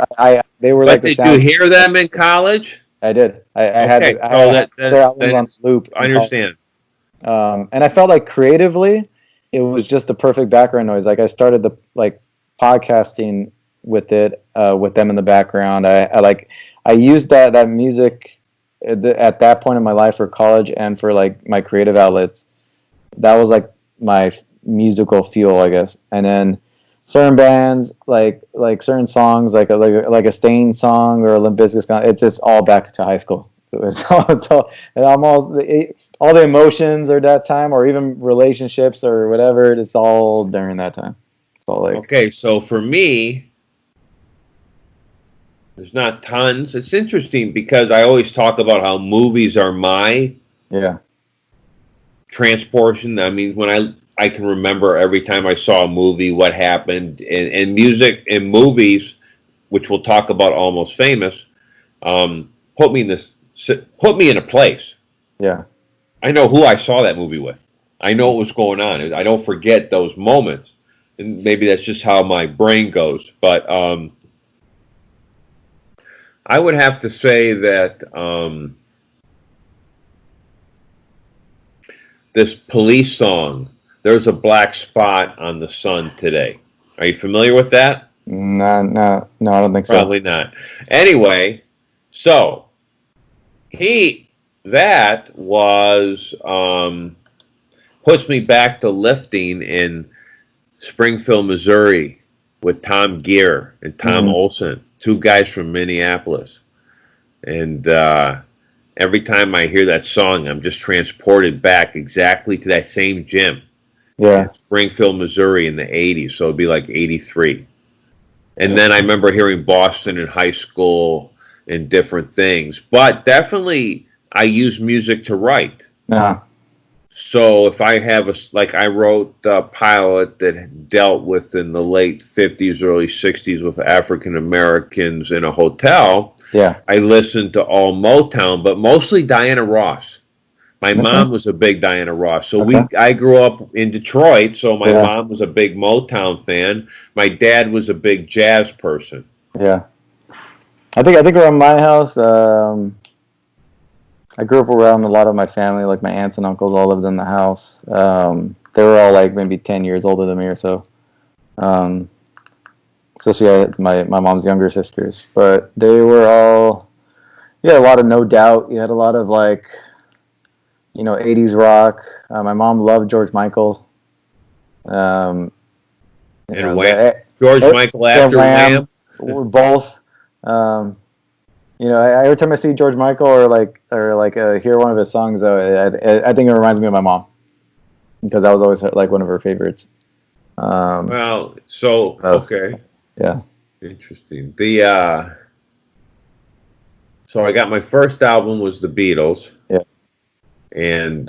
they were like But the did you sound. hear them in college? I did. Okay. I So had their albums on loop I in college. understand. And I felt like creatively, it was just the perfect background noise. Like I started the like podcasting with it, with them in the background. I used that music at that point in my life for college and for like my creative outlets. That was like my musical fuel, I guess. And then certain bands, like certain songs, like a Stain song or a Limp Bizkit song, it's just all back to high school. It was and all the emotions or that time, or even relationships or whatever. It's all during that time. It's all like Okay, so for me, There's not tons. It's interesting because I always talk about how movies are my Yeah. transportation. I mean, when I can remember every time I saw a movie, what happened, and music and movies, which we'll talk about, Almost Famous, put me in this, put me in a place. Yeah. I know who I saw that movie with. I know what was going on. I don't forget those moments, and maybe that's just how my brain goes. But I would have to say that this Police song, "There's a Black Spot on the Sun Today." Are you familiar with that? No, no, no, I don't think so. Probably not. Anyway, so he that was puts me back to lifting in Springfield, Missouri, with Tom Gear and Tom Hmm. Olson, two guys from Minneapolis. And every time I hear that song, I'm just transported back exactly to that same gym Yeah. in Springfield, Missouri in the 80s. So it'd be like 83. And Yeah. then I remember hearing Boston in high school and different things. But definitely, I use music to write. No. So if I have like I wrote a pilot that dealt with in the late 50s, early 60s with African Americans in a hotel, Yeah. I listened to all Motown, but mostly Diana Ross. My Okay. mom was a big Diana Ross. So Okay. I grew up in Detroit, so my Yeah. mom was a big Motown fan. My dad was a big jazz person. Yeah. I think around my house, I grew up around a lot of my family, like my aunts and uncles all lived in the house. They were all like maybe 10 years older than me or so. Um, especially my mom's younger sisters. But they were all, yeah, a lot of No Doubt. You had a lot of like, 80s rock. My mom loved George Michael. Um, you And know, Wham, the, George Michael yeah, after Wham, Wham. both. Um, every time I see George Michael or hear one of his songs, though, I think it reminds me of my mom because that was always like one of her favorites. Um, Well, so was, okay, yeah, interesting. The so I got my first album was the Beatles, yeah, and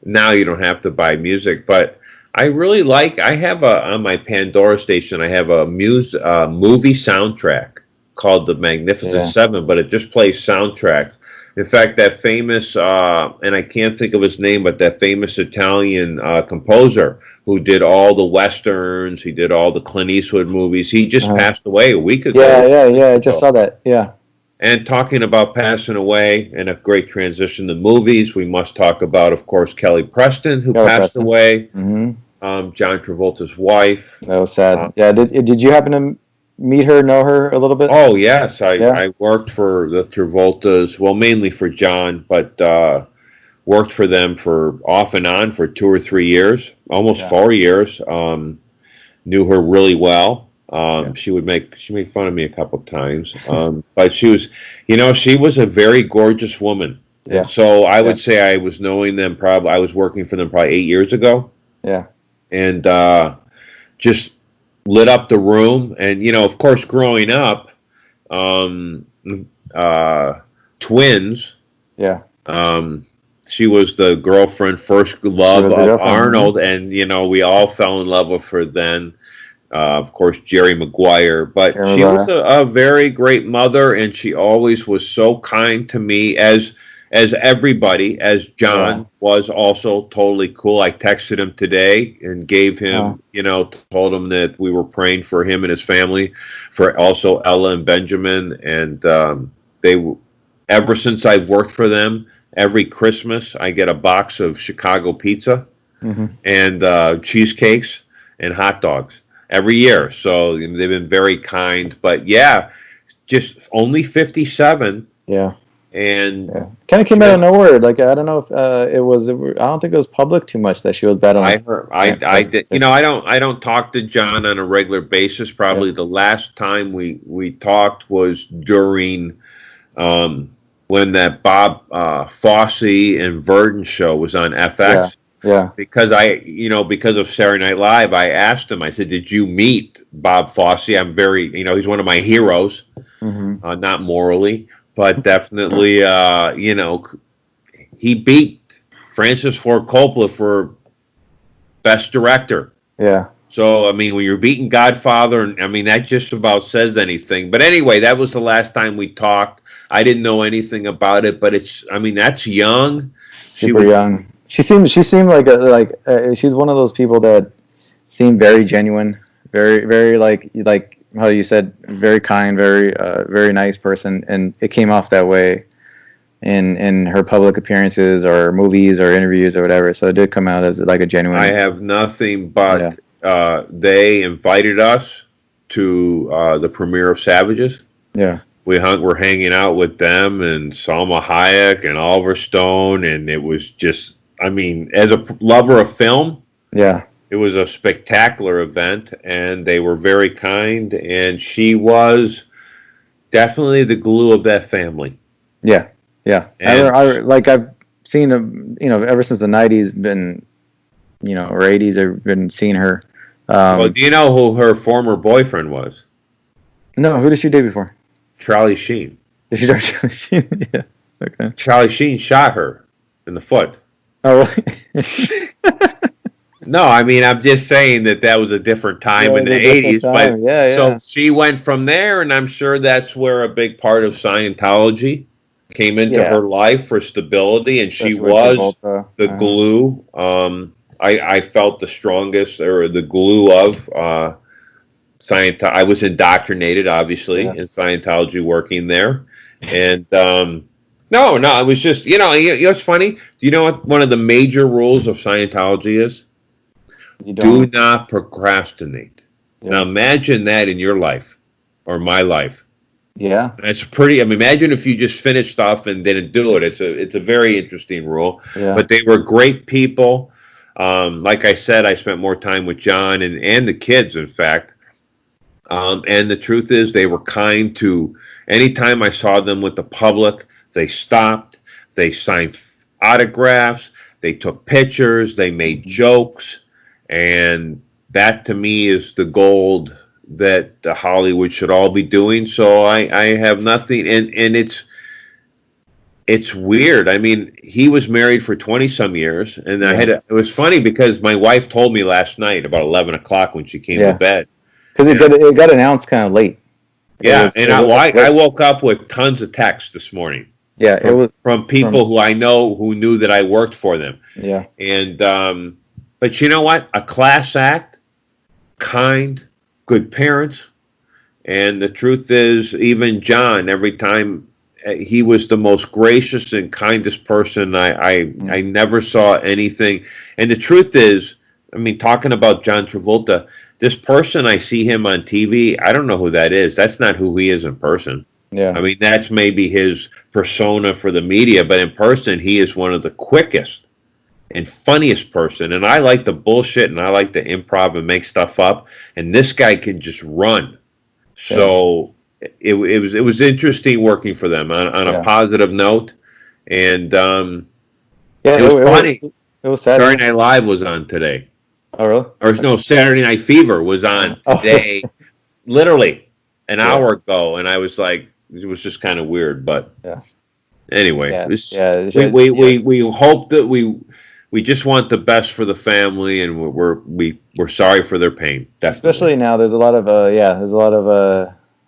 now you don't have to buy music, but I really like. I have a on my Pandora station. I have a movie soundtrack called The Magnificent yeah. Seven, but it just plays soundtracks. In fact, that famous and I can't think of his name, but that famous Italian composer who did all the westerns, he did all the Clint Eastwood movies. He just Uh-huh. passed away a week Yeah, ago. yeah, yeah. I just saw that. Yeah, And talking about passing away and a great transition to movies, we must talk about, of course, Kelly Preston, who Kelly passed Preston. away, Mm-hmm. John Travolta's wife. That was Uh, sad. Yeah, did you happen to meet her, know her a little bit? oh, yes, Yeah, I worked for the Travoltas, well, mainly for John, but worked for them for off and on for 2 or 3 years, almost yeah, 4 years. Knew her really well. yeah, She made fun of me a couple of times, but she was a very gorgeous woman, and yeah, so I yeah, would say I was knowing them probably. I was working for them probably 8 years ago, yeah. and just lit up the room. And of course, growing up, um, uh, twins. Yeah. Um, she was the girlfriend, first She love was the of girlfriend. Mm-hmm. Arnold, and we all fell in love with her then. Of course, Jerry Maguire. But Jeremy she was Maguire. a very great mother, and she always was so kind to me, as everybody, as Yeah. John was also totally cool. I texted him today and gave Uh, him, told him that we were praying for him and his family, for also Ella and Benjamin, and they, ever since I've worked for them, every Christmas I get a box of Chicago pizza hmm. and cheesecakes and hot dogs every year. So they've been very kind. But yeah, just only 57, Yeah. and Yeah. Kind of came out of just nowhere. Like I don't know if it was. I don't think it was public too much that she was I battling heard I cancer. did. I don't talk to John on a regular basis. Yeah. Probably the last time we talked was during um, when that Bob Fosse and Verdon show was on Yeah. FX. Yeah. because because of Saturday Night Live, I asked him. I said, "Did you meet Bob Fosse?" I'm very, he's one of my heroes, Hmm. not morally, but definitely, he beat Francis Ford Coppola for Best Director. Yeah. So, I mean, when you're beating Godfather, I mean, that just about says anything. But anyway, that was the last time we talked. I didn't know anything about it, but that's young. She Super was, young. She seemed she's one of those people that seem very genuine, very like how you said, very kind, very nice person, and it came off that way in her public appearances or movies or interviews or whatever. So it did come out as like a I genuine. have nothing Yeah. but they invited us to the premiere of Savages. Yeah. We're hanging out with them and Salma Hayek and Oliver Stone, and it was just, I mean, as a lover of film, Yeah. it was a spectacular event, and they were very kind, and she was definitely the glue of that family. Yeah. Yeah. And I've seen ever since the '90s, been or '80s, I've been seeing her. well, do you know who her former boyfriend was? No, who did she date before? Charlie Sheen. Did she date? Yeah. Okay. Charlie Sheen shot her in the foot. Oh, really? No, I mean, I'm just saying that was a different time Yeah, in it the was a different 80s, but time. Yeah, so yeah. she went from there, and I'm sure that's where a big part of Scientology came into Yeah. her life for stability, and she Especially with was Travolta. the glue. I felt the strongest, or the glue of Scientology. I was indoctrinated, obviously, Yeah. in Scientology working there. And no, it was just, it's funny. Do you know what one of the major rules of Scientology is? You Do don't. not procrastinate. Now Yeah. imagine that in your life or my life. Yeah. That's pretty. I mean, imagine if you just finished stuff and didn't do it. It's a very interesting rule. Yeah. But they were great people. Like I said, I spent more time with John and the kids, in fact. And the truth is, they were kind to anytime I saw them with the public. They stopped. They signed autographs. They took pictures. They made Mhm. jokes, and that to me is the gold that Hollywood should all be doing. So I have nothing, and it's weird. I mean, he was married for 20 some years, and Yeah. it was funny because my wife told me last night about 11 o'clock when she came to Yeah. bed. Because And it got announced kind of late. yeah, and It was I woke up with tons of texts this morning yeah. It was from from people who I know who knew that I worked for them. yeah. And but you know what? A class act, kind, good parents, and the truth is, even John, every time he was the most gracious and kindest person. I never saw anything. And the truth is, I mean, talking about John Travolta, this person I see him on TV, I don't know who that is. That's not who he is in person. Yeah. I mean, that's maybe his persona for the media, but in person, he is one of the quickest and funniest person. And I like the bullshit and I like to improv and make stuff up. And this guy can just run. Yeah. So it was interesting working for them on a Yeah. positive note. And Yeah. it was funny. It was sad. Saturday Night Live was on today. Oh, really? Or no, Saturday Night Fever was on Oh. today, literally an Yeah. hour ago. And I was like, it was just kind of weird. But Yeah. anyway, Yeah. this, Yeah. we hope that we just want the best for the family, and we're sorry for their pain. Definitely. Especially now, there's a lot of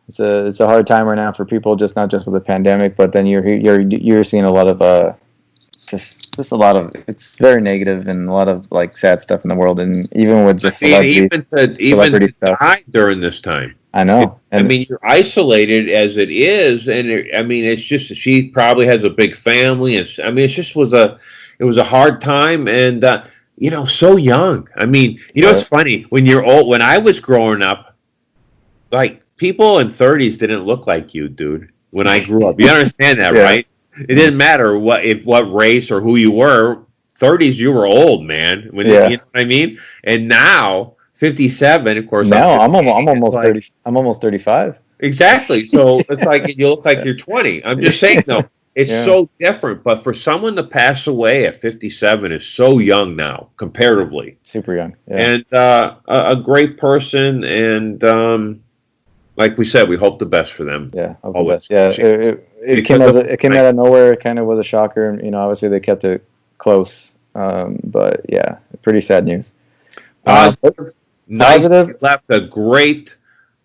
it's a hard time right now for people, just not just with the pandemic, but then you're seeing a lot of just a lot of, it's very negative and a lot of like sad stuff in the world, and even with just even celebrity to stuff. die during this time. I know. I mean, you're isolated as it is, and I mean, it's just she probably has a big family, and I mean, it was a hard time, and so young. I mean, it's funny when you're old. When I was growing up, like people in 30s didn't look like you, dude. When I grew up, you understand that, Yeah. right? It didn't matter what race or who you were. 30s, you were old, man. Yeah. You know what I mean? And now 57, of course. Now I'm 58, almost like, 30. I'm almost 35. exactly. So it's like you look like you're 20. I'm just saying, though. It's Yeah. so different. But for someone to pass away at 57 is so young now, comparatively. Super young. Yeah. And a great person. And like we said, we hope the best for them. Yeah. Hope the Always. best. Yeah. It came Because it came out of nowhere. It kind of was a shocker. And, obviously they kept it close. But yeah, pretty sad news. Positive, nice. Positive. Left a great.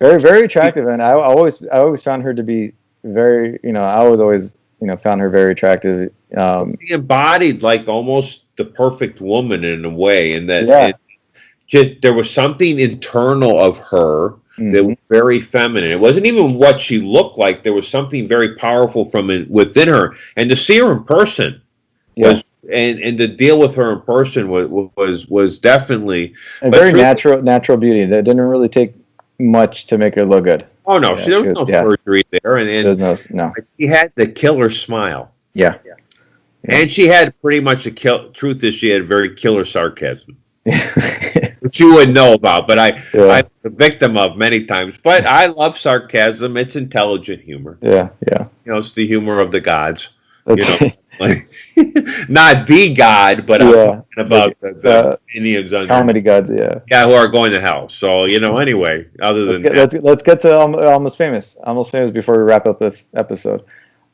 Very, very attractive, and I always found her to be very, I was always, found her very attractive. She embodied like almost the perfect woman in a way, and that Yeah. just there was something internal of her that was Mhm. very feminine. It wasn't even what she looked like. There was something very powerful within her, and to see her in person Yeah. was, and to deal with her in person was definitely And but very truth- natural beauty. That didn't really take much to make her look good. Oh no, Yeah, there was no surgery there, There's no. but she had the killer smile. Yeah. And she had pretty much truth is she had very killer sarcasm, Yeah. which you wouldn't know about, but I'm Yeah. the victim of many times. But I love sarcasm. It's intelligent humor. Yeah. It's the humor of the gods. That's, Like, not the god, but I'm talking about the Indians under comedy gods. Yeah. who are going to hell. So, anyway, other than that. Let's get to Almost Famous. Almost Famous before we wrap up this episode.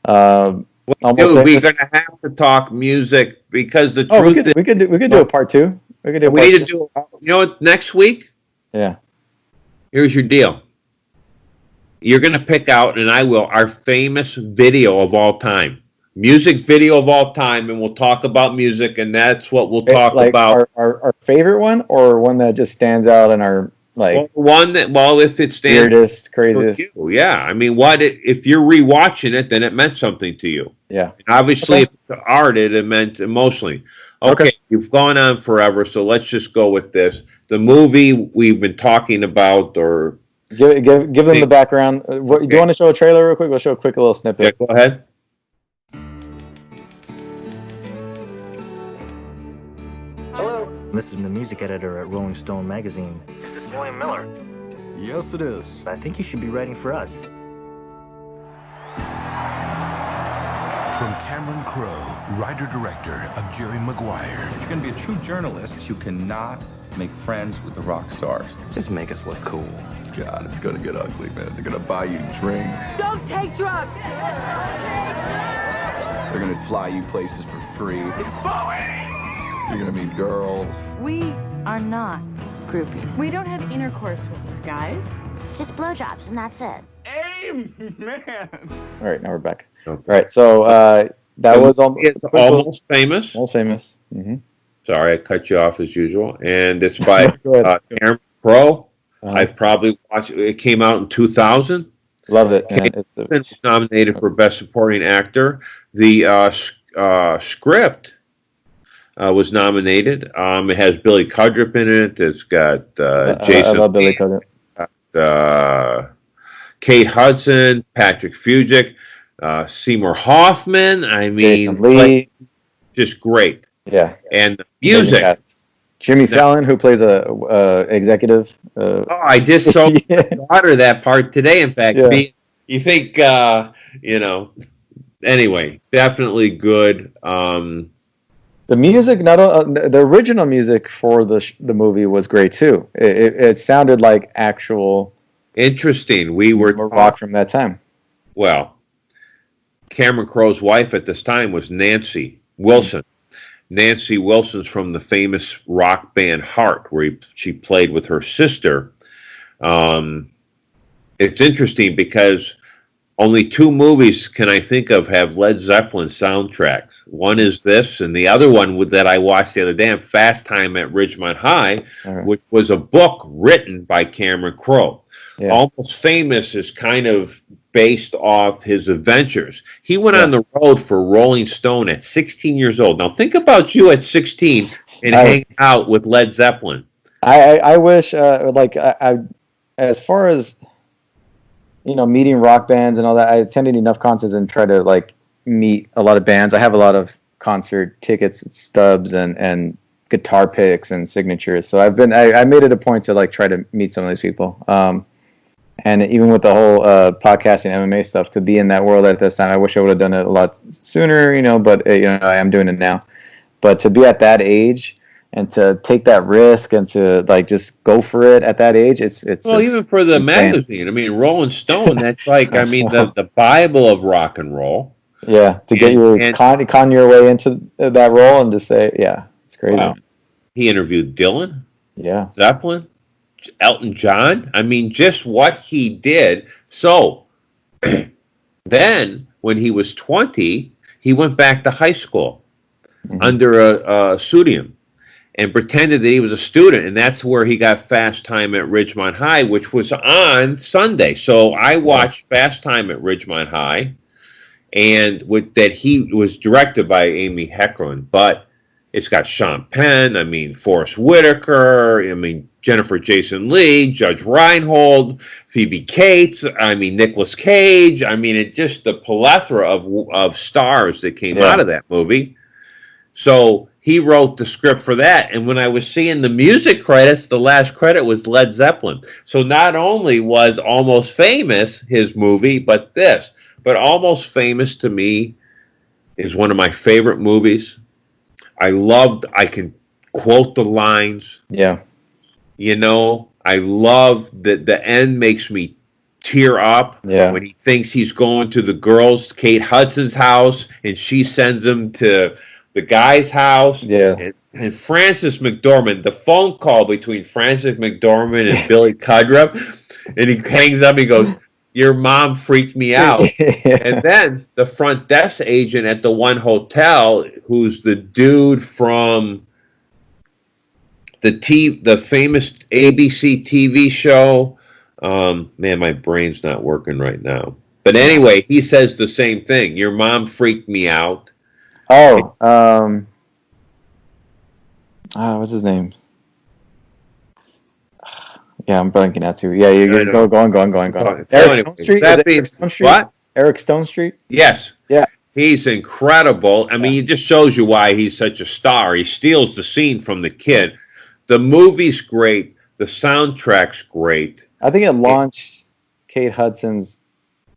Dude, we're gonna have to talk music because the truth is we could do a part two. We could do. we need to do. You know what? Next week, Yeah. here's your deal. You're gonna pick out, and I will, our famous video of all time, music video of all time, and we'll talk about music, and that's what we'll talk about. Our favorite one, or one that just stands out in our one that, if it stands weirdest, craziest. Yeah, I mean, if you're rewatching it, then it meant something to you. Yeah. And obviously, if it's art, it meant emotionally. Okay, you've gone on forever, so let's just go with this. The movie we've been talking about, or give them the background. Do you want to show a trailer real quick? We'll show a quick little snippet. Yeah, go ahead. Hello. This is the music editor at Rolling Stone magazine. Is this William Miller? Yes, it is. I think you should be writing for us. From Cameron Crowe, writer-director of Jerry Maguire. If you're going to be a true journalist, you cannot make friends with the rock stars. Just make us look cool. God, it's going to get ugly, man. They're going to buy you drinks. Don't take drugs! They're going to fly you places for free. It's Bowie! You're going to meet girls. We are not groupies. We don't have intercourse with these guys. Just blowjobs, and that's it. Amen! All right, now we're back. Okay. All right, so that was It's Almost Famous. Almost Famous. Mm-hmm. Sorry, I cut you off as usual. And it's by Cameron Crowe. Uh-huh. I've probably watched it. It came out in 2000. Love it. Man. It's nominated for Best Supporting Actor. The script was nominated. It has Billy Cudrup in it. It's got Jason. I love Billy Cudrup. Kate Hudson, Patrick Fugit, Seymour Hoffman. I mean, Jason Lee. Just great. Yeah. And the music. Jimmy Fallon, who plays a executive. I just saw daughter that part today. In fact, you think Anyway, definitely good. The music, the original music for the movie was great too. It sounded like actual. Interesting. We were rock from that time. Well, Cameron Crowe's wife at this time was Nancy Wilson. Nancy Wilson's from the famous rock band Heart, where she played with her sister. It's interesting because only two movies can I think of have Led Zeppelin soundtracks. One is this, and the other one that I watched the other day, Fast Time at Ridgemont High, which was a book written by Cameron Crowe. Yeah. Almost Famous is kind of based off his adventures. He went on the road for Rolling Stone at 16 years old. Now think about you at 16 and hang out with Led Zeppelin. I wish, I as far as, meeting rock bands and all that, I attended enough concerts and try to meet a lot of bands. I have a lot of concert tickets, stubs, and guitar picks and signatures. So I made it a point to try to meet some of these people. And even with the whole podcasting MMA stuff, to be in that world at this time, I wish I would have done it a lot sooner, but I am doing it now. But to be at that age and to take that risk and to like just go for it at that age, it's Well, just even for the insane. magazine, I mean, Rolling Stone, that's like, I mean, the Bible of rock and roll. Yeah, to get con your way into that role and to say, yeah, it's crazy. Wow. He interviewed Dylan, yeah, Zeppelin, Elton John. I mean, just what he did. So then, when he was 20, he went back to high school under a pseudonym and pretended that he was a student, and that's where he got Fast Time at Ridgemont High, which was on Sunday. So I watched Fast Time at Ridgemont High, and that he was directed by Amy Heckerling, but it's got Sean Penn, I mean, Forrest Whitaker, I mean, Jennifer Jason Leigh, Judge Reinhold, Phoebe Cates, I mean, Nicolas Cage. I mean, it just the plethora of stars that came out of that movie. So he wrote the script for that. And when I was seeing the music credits, the last credit was Led Zeppelin. So not only was Almost Famous his movie, but this. But Almost Famous to me is one of my favorite movies. I can quote the lines. Yeah. I love that the end makes me tear up when he thinks he's going to the girls, Kate Hudson's house, and she sends him to the guy's house. Yeah. And Frances McDormand, the phone call between Frances McDormand and Billy Cudrup, and he hangs up, he goes, "Your mom freaked me out." And then the front desk agent at the one hotel, who's the dude from the famous ABC TV show. Man, my brain's not working right now. But anyway, he says the same thing. "Your mom freaked me out." Oh, what's his name? Yeah, I'm blanking out too. Yeah, you're go on. Eric Stone Street? Eric Stone Street? What? Eric Stone Street? Yes. Yeah. He's incredible. I mean, it just shows you why he's such a star. He steals the scene from the kid. The movie's great. The soundtrack's great. I think it launched Kate Hudson's.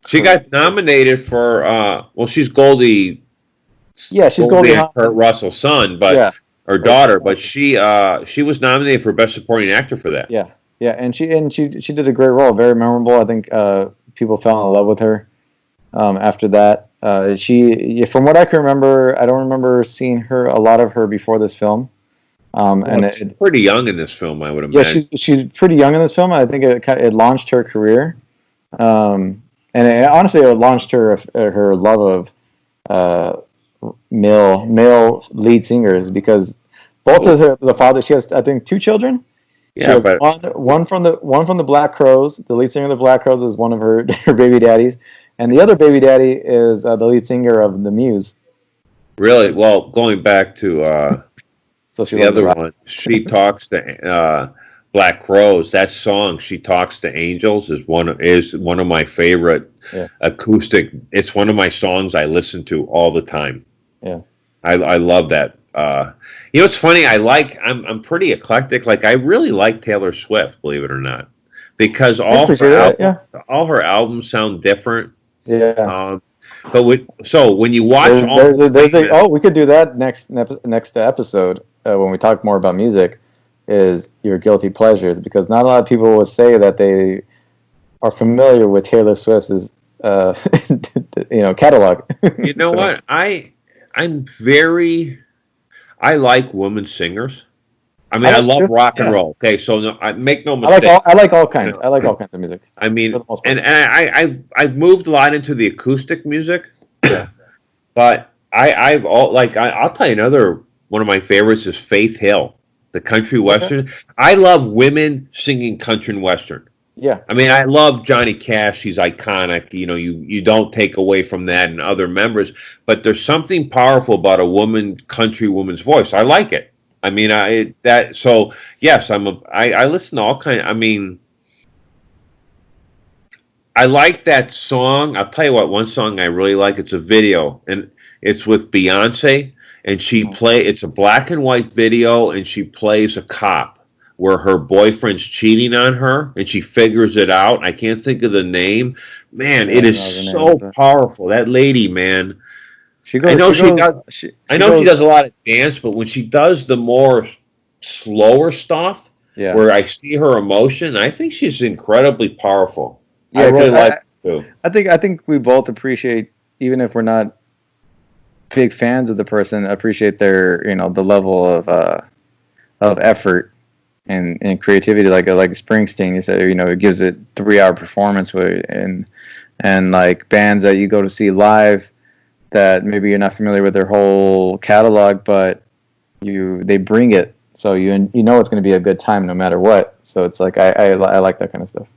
She got nominated for, she's Goldie. Yeah, she's Goldie Hawn, Kurt Russell's son, but her daughter. But she was nominated for Best Supporting Actor for that. Yeah, yeah, and she did a great role, very memorable. I think people fell in love with her after that. From what I can remember, I don't remember seeing a lot of her before this film. And she's pretty young in this film, I would imagine. Yeah, she's pretty young in this film. I think it launched her career, and honestly, it launched her love of male lead singers, because both of the father, she has, I think, 2 children. Yeah, but one from the Black Crowes. The lead singer of the Black Crowes is one of her baby daddies, and the other baby daddy is the lead singer of the Muse. Really? Well, going back to so she the other one, She Talks to Black Crowes. That song, "She Talks to Angels," is one of my favorite acoustic. It's one of my songs I listen to all the time. Yeah, I love that. It's funny. I'm pretty eclectic. Like, I really like Taylor Swift, believe it or not, because all her albums sound different. Yeah. But when you watch we could do that next episode when we talk more about music, is your guilty pleasures, because not a lot of people would say that they are familiar with Taylor Swift's catalog. You know what? I like women singers. I mean, I love rock and roll. Okay, so I make no mistake. I like all kinds. I like all kinds of music. I mean, and I've moved a lot into the acoustic music. Yeah. But I'll tell you another one of my favorites is Faith Hill, the country western. Okay. I love women singing country and western. Yeah. I mean, I love Johnny Cash. He's iconic. You don't take away from that and other members, but there's something powerful about a country woman's voice. I like it. I mean, yes, I listen to all kinds. I mean, I like that song. I'll tell you what, one song I really like, it's a video, and it's with Beyonce, and it's a black and white video, and she plays a cop, where her boyfriend's cheating on her and she figures it out. I can't think of the name. Man, it is so powerful. That lady, man. I know she does a lot of dance, but when she does the more slower stuff, where I see her emotion, I think she's incredibly powerful. Yeah, I really like her too. I think we both appreciate, even if we're not big fans of the person, appreciate their the level of effort and creativity. Like Springsteen, you said, it gives it 3-hour performance and like bands that you go to see live that maybe you're not familiar with their whole catalog, but they bring it, so you know it's going to be a good time no matter what. So it's like I like that kind of stuff.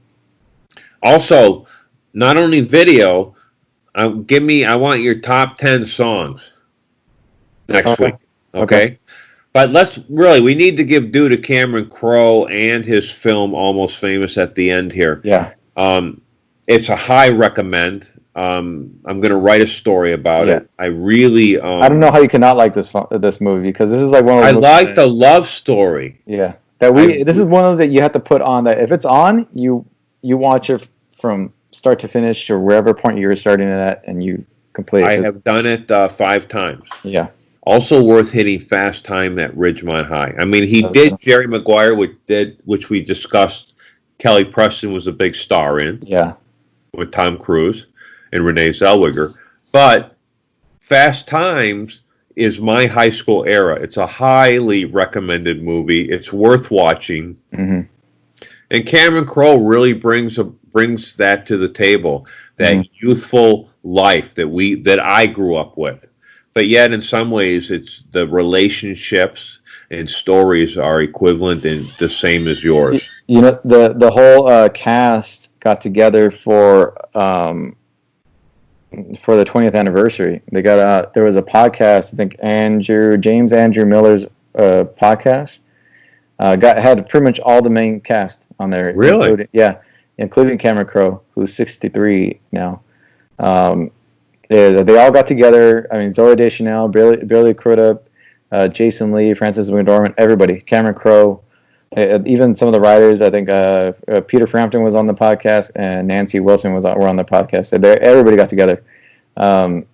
Also, not only video, I want your top 10 songs next week. Okay? But we need to give due to Cameron Crowe and his film Almost Famous at the end here. Yeah. It's a high recommend. I'm going to write a story about it. I really... I don't know how you cannot like this movie, because this is like one of those movies. I like the love story. Yeah. This is one of those that you have to put on, that if it's on, you watch it from start to finish, or wherever point you're starting it at, and you complete it. I have done it 5 times. Yeah. Also worth hitting Fast Time at Ridgemont High. I mean, he did Jerry Maguire, which we discussed. Kelly Preston was a big star in. Yeah. With Tom Cruise and Renee Zellweger. But Fast Times is my high school era. It's a highly recommended movie. It's worth watching. Mm-hmm. And Cameron Crowe really brings that to the table, that youthful life that I grew up with. But yet, in some ways, it's the relationships and stories are equivalent and the same as yours. The whole cast got together for the 20th anniversary. They got there was a podcast. I think James Andrew Miller's podcast had pretty much all the main cast on there. Really? Including Cameron Crowe, who's 63 now. They all got together. I mean, Zooey Deschanel, Billy Crudup, Jason Lee, Frances McDormand, everybody. Cameron Crowe, even some of the writers. I think Peter Frampton was on the podcast, and Nancy Wilson were on the podcast. So everybody got together. Also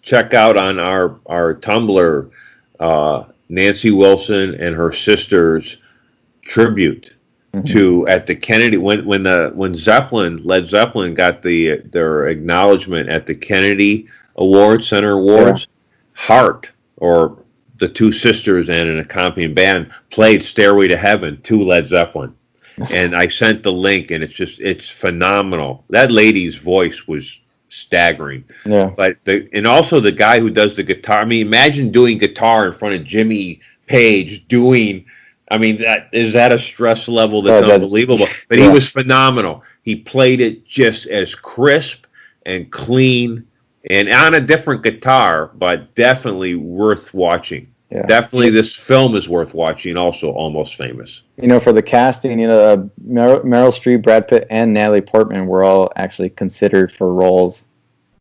check out on our Tumblr, Nancy Wilson and her sisters tribute to at the Kennedy when Led Zeppelin got their acknowledgement at the Kennedy Center Awards. Heart, or the two sisters and an accompanying band, played Stairway to Heaven to Led Zeppelin. And I sent the link, and it's phenomenal. That lady's voice was staggering. Yeah. But also the guy who does the guitar. I mean, imagine doing guitar in front of Jimmy Page is that a stress level that's unbelievable? But he was phenomenal. He played it just as crisp and clean and on a different guitar, but definitely worth watching. Yeah. Definitely, this film is worth watching. Also, Almost Famous. For the casting, Meryl Streep, Brad Pitt, and Natalie Portman were all actually considered for roles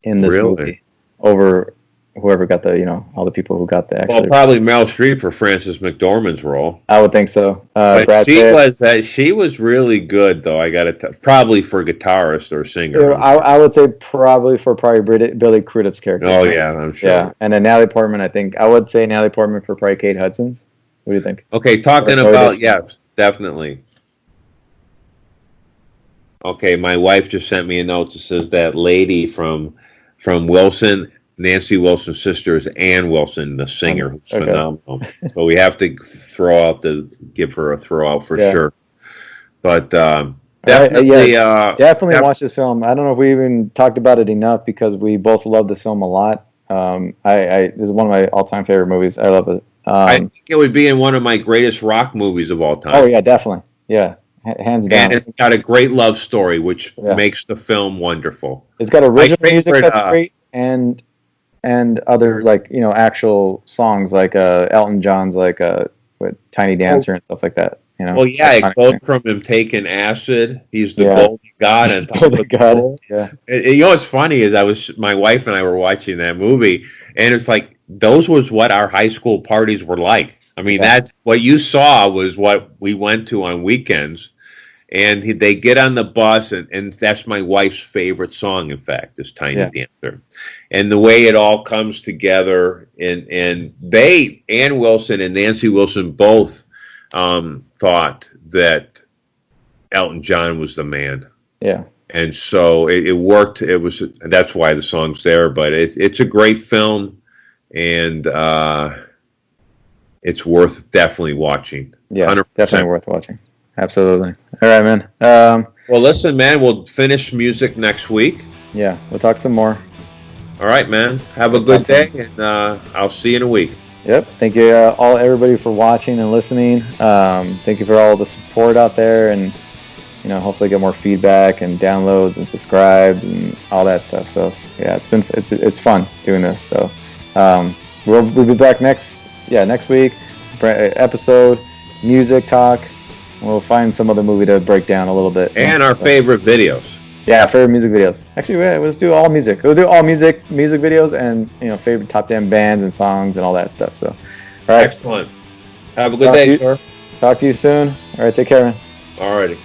in this movie over whoever got all the people who got the extra. Well, probably Meryl Streep for Frances McDormand's role. I would think so. But she was really good, though. I got to probably for guitarist or singer. I would say probably Billy Crudup's character. Oh yeah, I'm sure. Yeah, and then Natalie Portman. I would say Natalie Portman for probably Kate Hudson's. What do you think? Okay, talking about definitely. Okay, my wife just sent me a note that says that lady from Wilson. Nancy Wilson's sister is Ann Wilson, the singer, who's phenomenal. So we have to give her a throw out for sure. But definitely watch this film. I don't know if we even talked about it enough because we both love this film a lot. This is one of my all-time favorite movies. I love it. I think it would be in one of my greatest rock movies of all time. Oh yeah, definitely. Yeah, hands down. And it's got a great love story, which makes the film wonderful. It's got original music that's great, and other actual songs like Elton John's with Tiny Dancer and stuff like that. Well, it goes from him taking acid. He's the golden god and golden god. Yeah. What's funny is my wife and I were watching that movie, and it's like those was what our high school parties were like. I mean, Yeah. that's what you saw was what we went to on weekends. And they get on the bus, and that's my wife's favorite song, in fact, is Tiny Yeah. Dancer. And the way it all comes together, and they, Ann Wilson and Nancy Wilson, both thought that Elton John was the man. Yeah. And so it worked. That's why the song's there. But it's a great film, and it's worth definitely watching. Yeah. 100%. Definitely worth watching. Absolutely. All right, man. Well, listen, man, we'll finish music next week. Yeah, we'll talk some more. All right, man. Have a good day, and I'll see you in a week. Yep. Thank you, everybody, for watching and listening. Thank you for all the support out there, and hopefully get more feedback and downloads and subscribes and all that stuff. So yeah, it's fun doing this. So we'll be back next week. Episode, music talk. We'll find some other movie to break down a little bit. And our favorite videos. Yeah, favorite music videos. Actually, let's do all music. We'll do all music videos, and favorite top 10 bands and songs and all that stuff. So, all right. Excellent. Have a good day, sir. Talk to you soon. All right, take care, man. All righty.